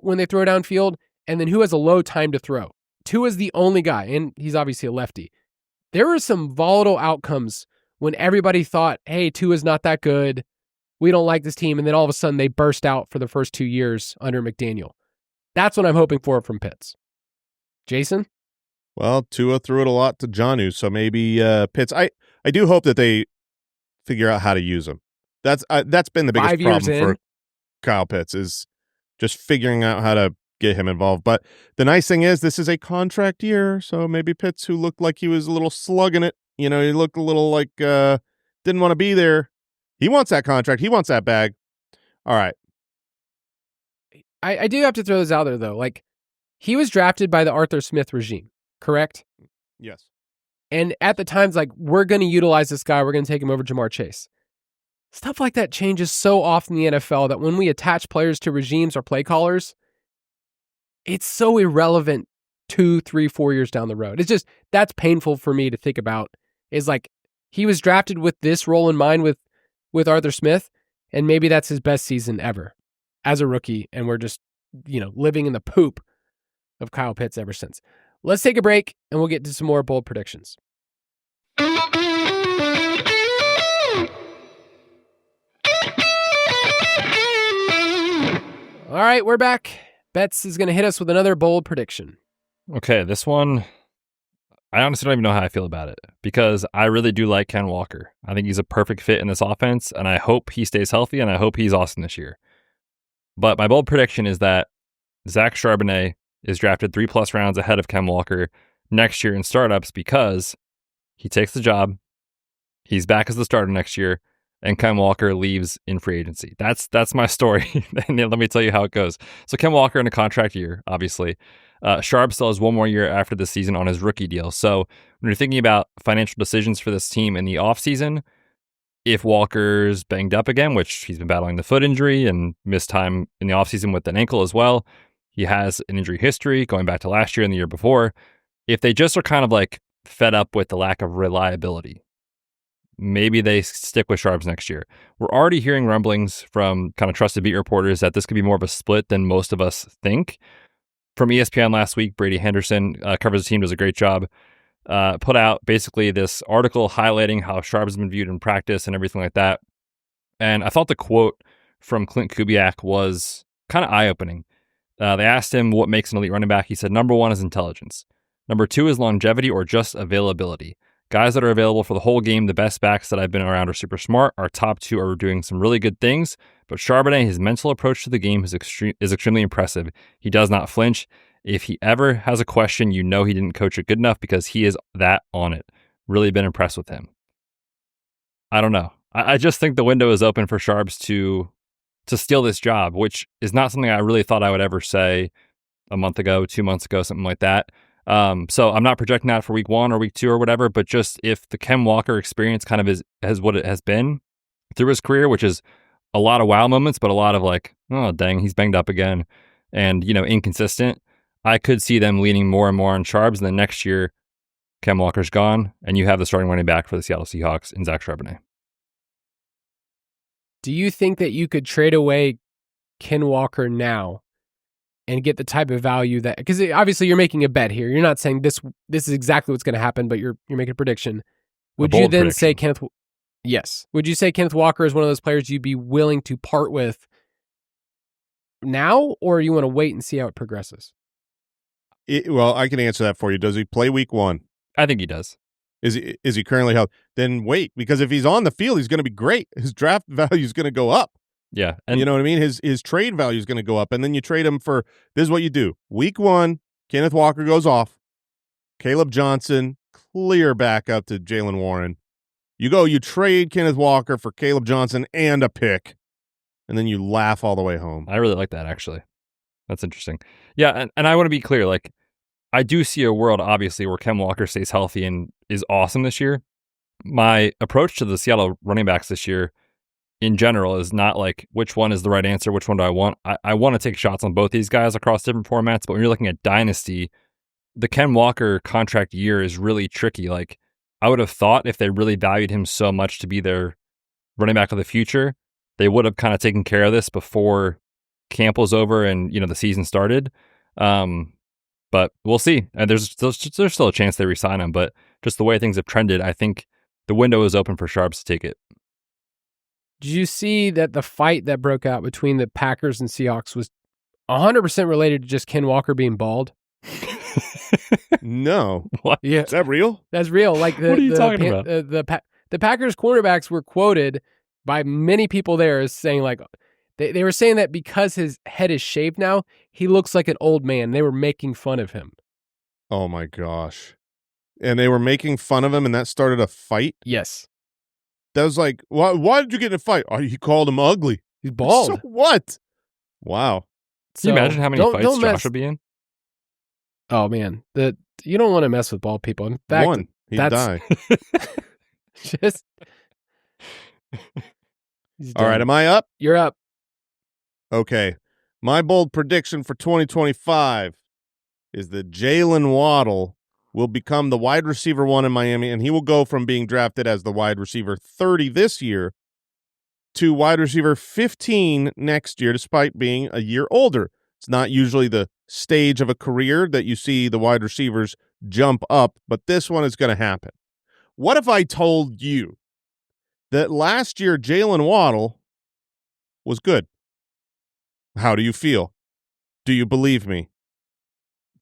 when they throw downfield, and then who has a low time to throw. Tua's the only guy, and he's obviously a lefty. There were some volatile outcomes when everybody thought, hey, Tua's not that good. We don't like this team. And then all of a sudden they burst out for the first 2 years under McDaniel. That's what I'm hoping for from Pitts. Jason? Well, Tua threw it a lot to Jonnu, so maybe Pitts. I do hope that they figure out how to use him. That's been the biggest problem for Kyle Pitts, is just figuring out how to get him involved. But the nice thing is this is a contract year, so maybe Pitts, who looked like he was a little slugging it, he looked a little like didn't want to be there. He wants that contract. He wants that bag. All right. I do have to throw this out there, though. Like, he was drafted by the Arthur Smith regime, correct? Yes. And at the times, like, we're going to utilize this guy. We're going to take him over Jamar Chase. Stuff like that changes so often in the NFL that when we attach players to regimes or play callers, it's so irrelevant 2, 3, 4 years down the road. It's just, that's painful for me to think about, is like, he was drafted with this role in mind with Arthur Smith, and maybe that's his best season ever as a rookie, and we're just, living in the poop of Kyle Pitts ever since. Let's take a break, and we'll get to some more bold predictions. All right, we're back. Betz is going to hit us with another bold prediction. Okay, this one, I honestly don't even know how I feel about it, because I really do like Ken Walker. I think he's a perfect fit in this offense, and I hope he stays healthy, and I hope he's awesome this year. But my bold prediction is that Zach Charbonnet is drafted 3+ rounds ahead of Ken Walker next year in startups, because he takes the job, he's back as the starter next year, and Ken Walker leaves in free agency. That's my story. And let me tell you how it goes. So Ken Walker in a contract year, obviously. Sharp still has one more year after this season on his rookie deal. So when you're thinking about financial decisions for this team in the offseason, if Walker's banged up again, which he's been battling the foot injury and missed time in the offseason with an ankle as well, he has an injury history going back to last year and the year before. If they just are kind of like fed up with the lack of reliability, maybe they stick with Sharps next year. We're already hearing rumblings from kind of trusted beat reporters that this could be more of a split than most of us think. From ESPN last week, Brady Henderson, covers the team, does a great job, put out basically this article highlighting how Sharp has been viewed in practice and everything like that. And I thought the quote from Clint Kubiak was kind of eye-opening. They asked him what makes an elite running back. He said, number 1 is intelligence. Number 2 is longevity or just availability. Guys that are available for the whole game, the best backs that I've been around are super smart. Our top 2 are doing some really good things. But Charbonnet, his mental approach to the game is extremely impressive. He does not flinch. If he ever has a question, he didn't coach it good enough, because he is that on it. Really been impressed with him. I don't know. I just think the window is open for Sharps to steal this job, which is not something I really thought I would ever say a month ago, 2 months ago, something like that. So I'm not projecting that for week 1 or week 2 or whatever, but just if the Ken Walker experience kind of is what it has been through his career, which is a lot of wow moments, but a lot of like, oh, dang, he's banged up again. and, inconsistent, I could see them leaning more and more on Sharps, and then next year, Ken Walker's gone, and you have the starting running back for the Seattle Seahawks in Zach Charbonnet. Do you think that you could trade away Ken Walker now and get the type of value that, because obviously you're making a bet here. You're not saying this is exactly what's going to happen, but you're making a prediction. Would you then say Kenneth? Yes. Would you say Kenneth Walker is one of those players you'd be willing to part with now, or you want to wait and see how it progresses? Well, I can answer that for you. Does he play week 1? I think he does. Is he currently healthy? Then wait, because if he's on the field, he's going to be great. His draft value is going to go up. Yeah. And you know what I mean? His trade value is going to go up. And then you trade him for, this is what you do. Week 1, Kenneth Walker goes off. Caleb Johnson, clear back up to Jaylen Warren. You trade Kenneth Walker for Caleb Johnson and a pick. And then you laugh all the way home. I really like that, actually. That's interesting. Yeah, and I want to be clear. Like, I do see a world, obviously, where Ken Walker stays healthy and is awesome this year. My approach to the Seattle running backs this year, in general, is not like, which one is the right answer, which one do I want? I want to take shots on both these guys across different formats, but when you're looking at Dynasty, the Ken Walker contract year is really tricky. Like, I would have thought if they really valued him so much to be their running back of the future, they would have kind of taken care of this before camp was over and, the season started. But we'll see. And there's still a chance they re-sign him, but just the way things have trended, I think the window is open for Sharps to take it. Did you see that the fight that broke out between the Packers and Seahawks was 100% related to just Ken Walker being bald? No. What? Yeah. Is that real? That's real. Like what are you talking about? The Packers cornerbacks were quoted by many people there as saying, like, they were saying that because his head is shaved now, he looks like an old man. They were making fun of him. Oh my gosh. And they were making fun of him, and that started a fight? Yes. That was like, why did you get in a fight? Oh, he called him ugly. He's bald. So what? Wow. Can you imagine how many fights Josh would be in? Oh, man. You don't want to mess with bald people. In fact, he'd die. Just... All right, am I up? You're up. Okay. My bold prediction for 2025 is that Jaylen Waddle will become the wide receiver 1 in Miami, and he will go from being drafted as the wide receiver 30 this year to wide receiver 15 next year, despite being a year older. It's not usually the stage of a career that you see the wide receivers jump up, but this one is going to happen. What if I told you that last year Jaylen Waddle was good? How do you feel? Do you believe me?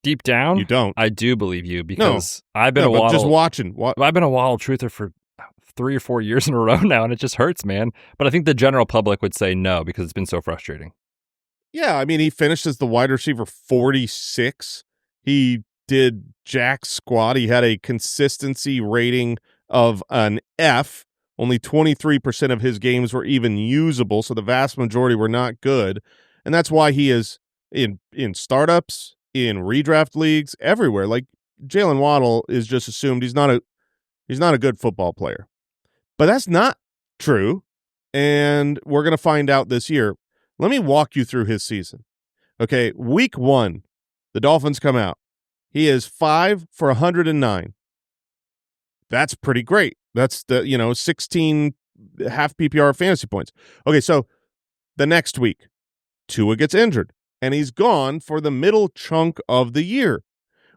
Deep down, you don't. I do believe you because I've been just watching. I've been a Waddle truther for 3 or 4 years in a row now, and it just hurts, man. But I think the general public would say no because it's been so frustrating. Yeah, I mean, he finished as the wide receiver 46. He did jack squat. He had a consistency rating of an F. Only 23% of his games were even usable, so the vast majority were not good. And that's why he is in startups, in redraft leagues, everywhere. Like, Jaylen Waddle is just assumed he's not a good football player. But that's not true, and we're going to find out this year. Let me walk you through his season. Okay, week 1, the Dolphins come out. He is 5 for 109. That's pretty great. That's 16 half PPR fantasy points. Okay, so the next week, Tua gets injured, and he's gone for the middle chunk of the year.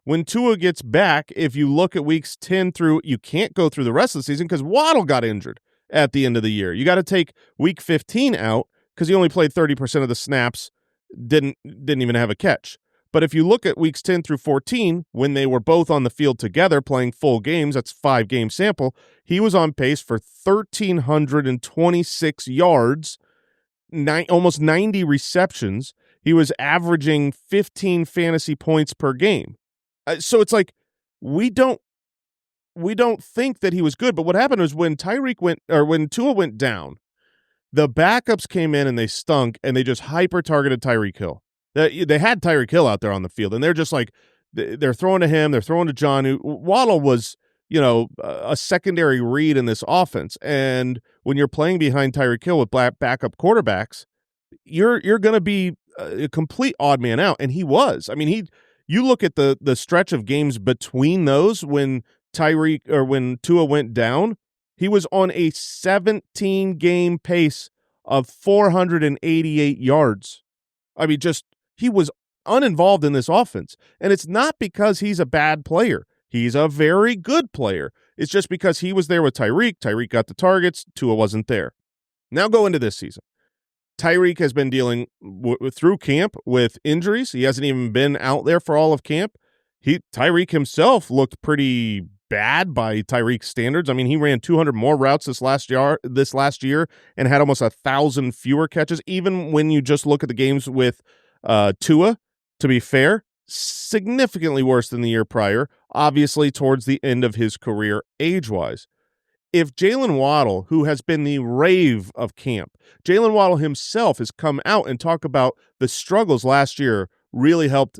When Tua gets back, if you look at weeks 10 through, you can't go through the rest of the season because Waddle got injured at the end of the year. You got to take week 15 out because he only played 30% of the snaps, didn't even have a catch. But if you look at weeks 10 through 14, when they were both on the field together playing full games, that's 5-game sample, he was on pace for 1,326 yards, almost 90 receptions. He was averaging 15 fantasy points per game. So it's like we don't think that he was good. But what happened was when Tua went down, the backups came in and they stunk, and they just hyper-targeted Tyreek Hill. They had Tyreek Hill out there on the field, and they're just like, they're throwing to him, they're throwing to John. Waddle was, a secondary read in this offense. And when you're playing behind Tyreek Hill with backup quarterbacks, you're going to be a complete odd man out, and he was. I mean, you look at the stretch of games between those when Tua went down, he was on a 17-game pace of 488 yards. I mean, he was uninvolved in this offense. And it's not because he's a bad player. He's a very good player. It's just because he was there with Tyreek. Tyreek got the targets. Tua wasn't there. Now go into this season. Tyreek has been dealing through camp with injuries. He hasn't even been out there for all of camp. Tyreek himself looked pretty bad by Tyreek's standards. I mean, he ran 200 more routes this last year and had almost 1,000 fewer catches. Even when you just look at the games with Tua, to be fair, significantly worse than the year prior, obviously towards the end of his career age-wise. If Jalen Waddle, who has been the rave of camp, Jalen Waddle himself has come out and talked about the struggles last year really helped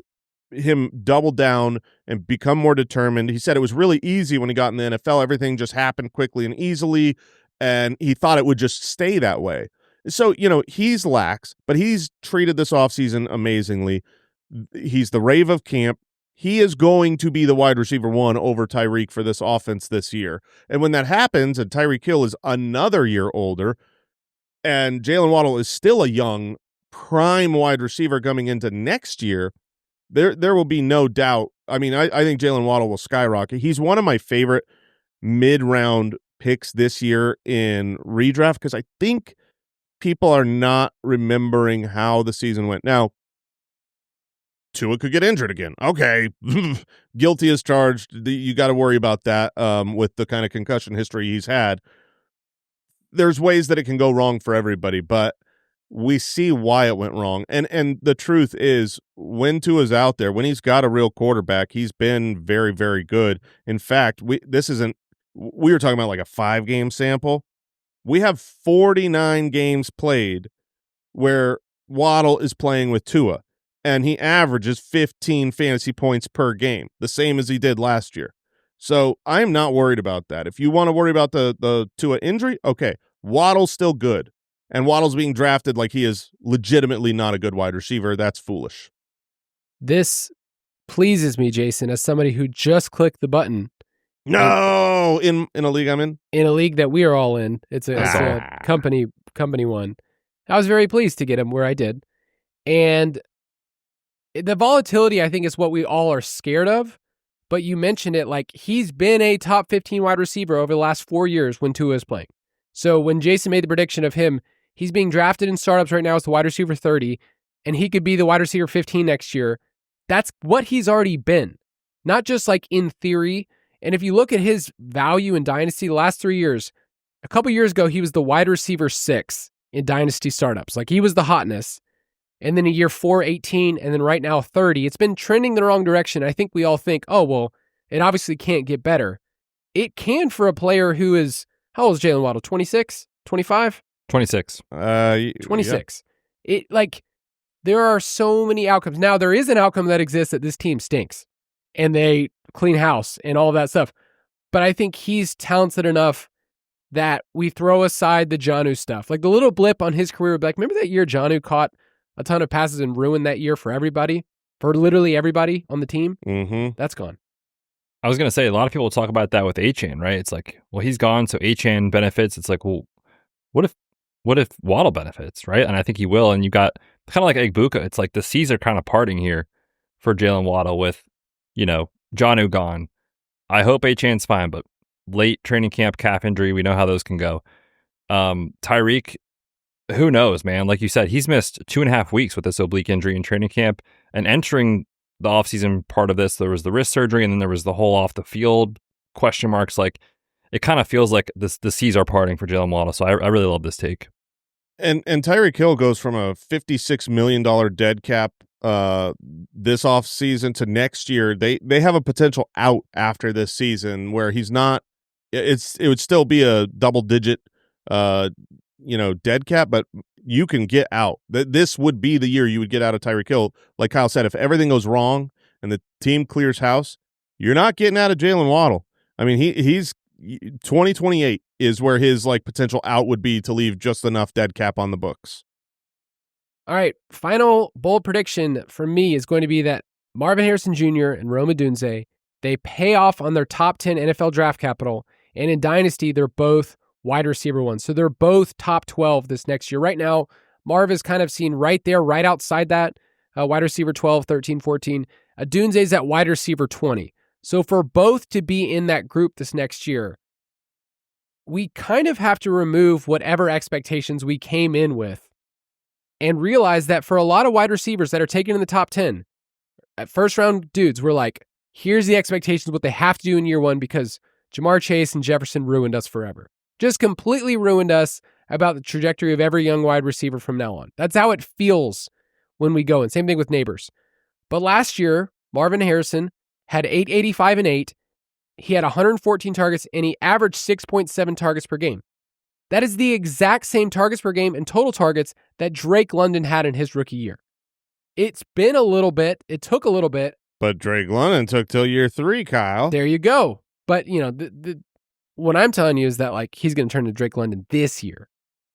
him double down and become more determined. He said it was really easy when he got in the NFL. Everything just happened quickly and easily, and he thought it would just stay that way. So, he's lax, but he's treated this offseason amazingly. He's the rave of camp. He is going to be the wide receiver 1 over Tyreek for this offense this year. And when that happens, and Tyreek Hill is another year older, and Jalen Waddle is still a young, prime wide receiver coming into next year, there will be no doubt. I mean, I think Jalen Waddle will skyrocket. He's one of my favorite mid-round picks this year in redraft because I think people are not remembering how the season went. Now, Tua could get injured again. Okay, guilty as charged. You got to worry about that with the kind of concussion history he's had. There's ways that it can go wrong for everybody, but we see why it went wrong. And the truth is, when Tua's out there, when he's got a real quarterback, he's been very, very good. In fact, we were talking about like a 5-game sample. We have 49 games played where Waddle is playing with Tua, and he averages 15 fantasy points per game, the same as he did last year. So I'm not worried about that. If you want to worry about the Tua injury, okay, Waddle's still good. And Waddle's being drafted like he is legitimately not a good wide receiver. That's foolish. This pleases me, Jason, as somebody who just clicked the button. No, in a league I'm in? In a league that we are all in. It's a company one. I was very pleased to get him where I did. And the volatility, I think, is what we all are scared of. But you mentioned it, like he's been a top 15 wide receiver over the last 4 years when Tua is playing. So when Jason made the prediction of him, he's being drafted in startups right now as the wide receiver 30, and he could be the wide receiver 15 next year. That's what he's already been, not just like in theory. And if you look at his value in Dynasty the last 3 years, a couple years ago, he was the wide receiver 6 in Dynasty startups. Like he was the hotness. And then a year 4, 18, and then right now 30. It's been trending the wrong direction. I think we all think, oh, well, it obviously can't get better. It can for a player who is, how old is Jalen Waddle? 26? 25? 26. 26. Yeah. There are so many outcomes. Now, there is an outcome that exists that this team stinks and they clean house and all of that stuff. But I think he's talented enough that we throw aside the Jonnu stuff. Like the little blip on his career, like, remember that year Jonnu caught a ton of passes and ruined that year for everybody? For literally everybody on the team? Mm-hmm. That's gone. I was going to say, a lot of people talk about that with Achane, right? It's like, well, he's gone, so Achane benefits. It's like, well, what if Waddle benefits, right? And I think he will. And you got kind of like Egbuka. It's like the seas are kind of parting here for Jalen Waddle with, Jonnu gone. I hope Achane's fine, but late training camp calf injury, we know how those can go. Tyreek, who knows, man? Like you said, he's missed 2.5 weeks with this oblique injury in training camp, and entering the offseason part of this, there was the wrist surgery, and then there was the whole off the field question marks. Like, it kind of feels like the seas are parting for Jalen Waddle. So I really love this take. And Tyreek Hill goes from a $56 million dead cap this offseason to next year. They have a potential out after this season where he's not. It would still be a double digit dead cap, but you can get out. This would be the year you would get out of Tyreek Hill. Like Kyle said, if everything goes wrong and the team clears house, you're not getting out of Jalen Waddle. I mean, he's 2028 is where his potential out would be to leave just enough dead cap on the books. All right, final bold prediction for me is going to be that Marvin Harrison Jr. and Rome Odunze, they pay off on their top 10 NFL draft capital, and in Dynasty, they're both wide receiver ones. So they're both top 12 this next year. Right now, Marv is kind of seen right there, right outside that, wide receiver 12, 13, 14. Odunze's at wide receiver 20. So for both to be in that group this next year, we kind of have to remove whatever expectations we came in with and realize that for a lot of wide receivers that are taken in the top 10, at first round dudes, we're like, here's the expectations, what they have to do in year one, because Jamar Chase and Jefferson ruined us forever. Just completely ruined us about the trajectory of every young wide receiver from now on. That's how it feels when we go. And same thing with Neighbors. But last year, Marvin Harrison had 885 and 8. He had 114 targets, and he averaged 6.7 targets per game. That is the exact same targets per game and total targets that Drake London had in his rookie year. It's been a little bit. It took a little bit. But Drake London took till year 3, Kyle. There you go. But, you know, what I'm telling you is that, like, he's going to turn to Drake London this year.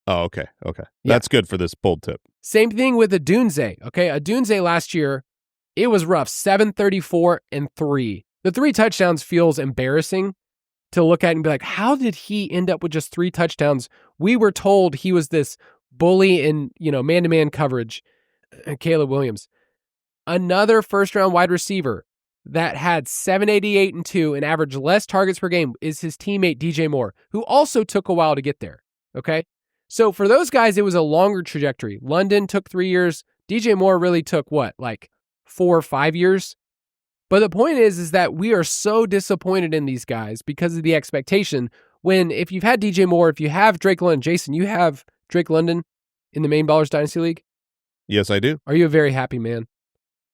Oh, okay. Okay. Yeah. That's good for this bold tip. Same thing with Odunze. Okay. Odunze last year, it was rough. 734 and 3. The 3 touchdowns feels embarrassing to look at and be like, how did he end up with just 3 touchdowns? We were told he was this bully in, you know, man-to-man coverage. Caleb Williams. Another first-round wide receiver that had 788 and 2 and averaged less targets per game is his teammate DJ Moore, who also took a while to get there. Okay. So for those guys, it was a longer trajectory. London took 3 years. DJ Moore really took what, like 4 or 5 years? But the point is that we are so disappointed in these guys because of the expectation when if you've had DJ Moore, if you have Drake London, Jason, you have Drake London in the Main Ballers Dynasty League? Yes, I do. Are you a very happy man?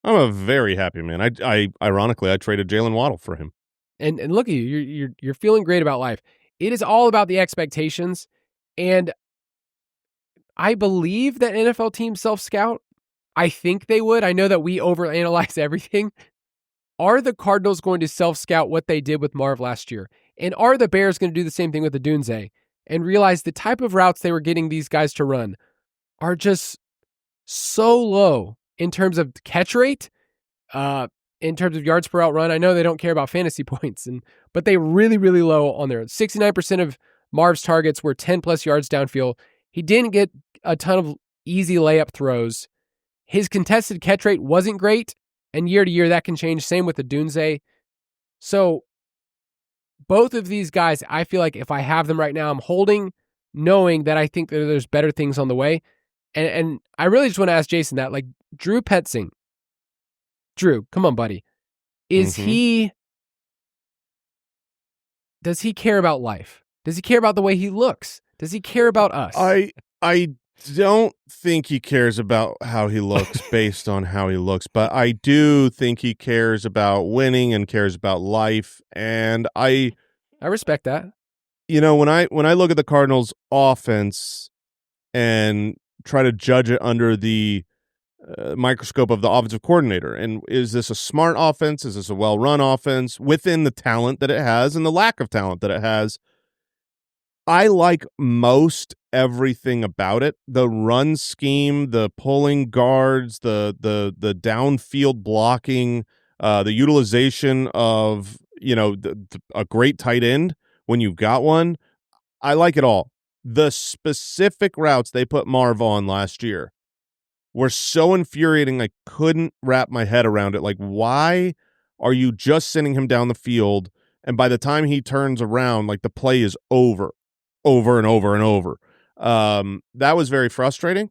I'm a very happy man. I ironically, I traded Jalen Waddle for him. And look at you, you're feeling great about life. It is all about the expectations. And I believe that NFL teams self-scout. I think they would. I know that we overanalyze everything. Are the Cardinals going to self-scout what they did with Marv last year? And are the Bears going to do the same thing with Odunze and realize the type of routes they were getting these guys to run are just so low in terms of catch rate, in terms of yards per out run? I know they don't care about fantasy points, but they really, really low on there. 69% of Marv's targets were 10 plus yards downfield. He didn't get a ton of easy layup throws. His contested catch rate wasn't great, and year to year that can change. Same with Odunze. So both of these guys, I feel like if I have them right now, I'm holding, knowing that I think that there's better things on the way. And I really just want to ask Jason that, like, Drew Petzing. Drew, come on, buddy. Does he care about life? Does he care about the way he looks? Does he care about us? I don't think he cares about how he looks based on how he looks, but I do think he cares about winning and cares about life. And I respect that. You know, when I look at the Cardinals offense and try to judge it under the microscope of the offensive coordinator, and is this a smart offense? Is this a well-run offense within the talent that it has and the lack of talent that it has? I like most everything about it. The run scheme, the pulling guards, the downfield blocking, the utilization of, you know, a great tight end when you've got one. I like it all. The specific routes they put Marv on last year were so infuriating. I couldn't wrap my head around it. Like, why are you just sending him down the field? And by the time he turns around, like, the play is over and over and over. That was very frustrating.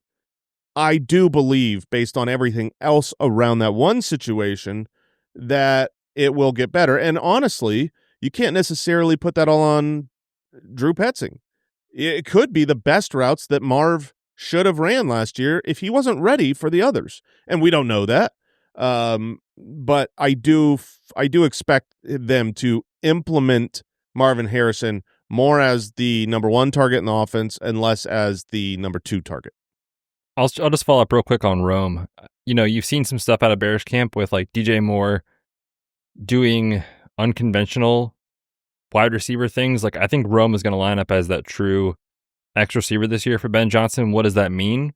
I do believe, based on everything else around that one situation, that it will get better. And honestly, you can't necessarily put that all on Drew Petzing. It could be the best routes that Marv should have ran last year if he wasn't ready for the others. And we don't know that. But I do expect them to implement Marvin Harrison more as the number 1 target in the offense and less as the number 2 target. I'll just follow up real quick on Rome. You know, you've seen some stuff out of Bears camp with like DJ Moore doing unconventional wide receiver things. Like, I think Rome is going to line up as that true X receiver this year for Ben Johnson. What does that mean?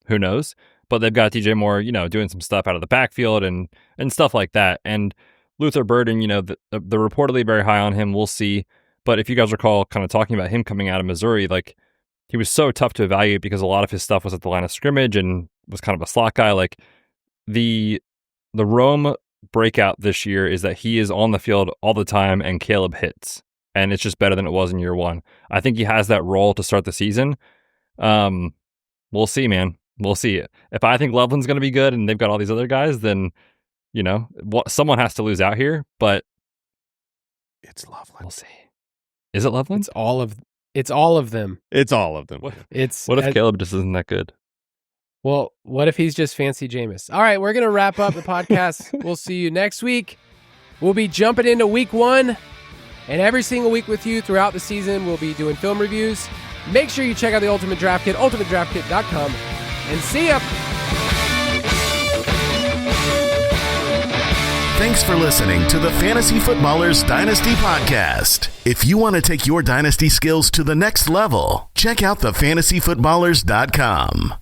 Who knows? but they've got DJ Moore, doing some stuff out of the backfield and stuff like that. And Luther Burden, they're reportedly very high on him. We'll see. But if you guys recall kind of talking about him coming out of Missouri, like he was so tough to evaluate because a lot of his stuff was at the line of scrimmage and was kind of a slot guy. Like the Rome breakout this year is that he is on the field all the time and Caleb hits. And it's just better than it was in year one. I think he has that role to start the season. We'll see, man. We'll see. If I think Loveland's going to be good and they've got all these other guys, then, someone has to lose out here. But it's Loveland. We'll see. Is it Loveland? It's all of them. It's all of them. What if Caleb just isn't that good? Well, what if he's just fancy Jameis? All right, we're going to wrap up the podcast. We'll see you next week. We'll be jumping into week 1. And every single week with you throughout the season, we'll be doing film reviews. Make sure you check out the Ultimate Draft Kit, ultimatedraftkit.com. And see ya! Thanks for listening to the Fantasy Footballers Dynasty Podcast. If you want to take your dynasty skills to the next level, check out thefantasyfootballers.com.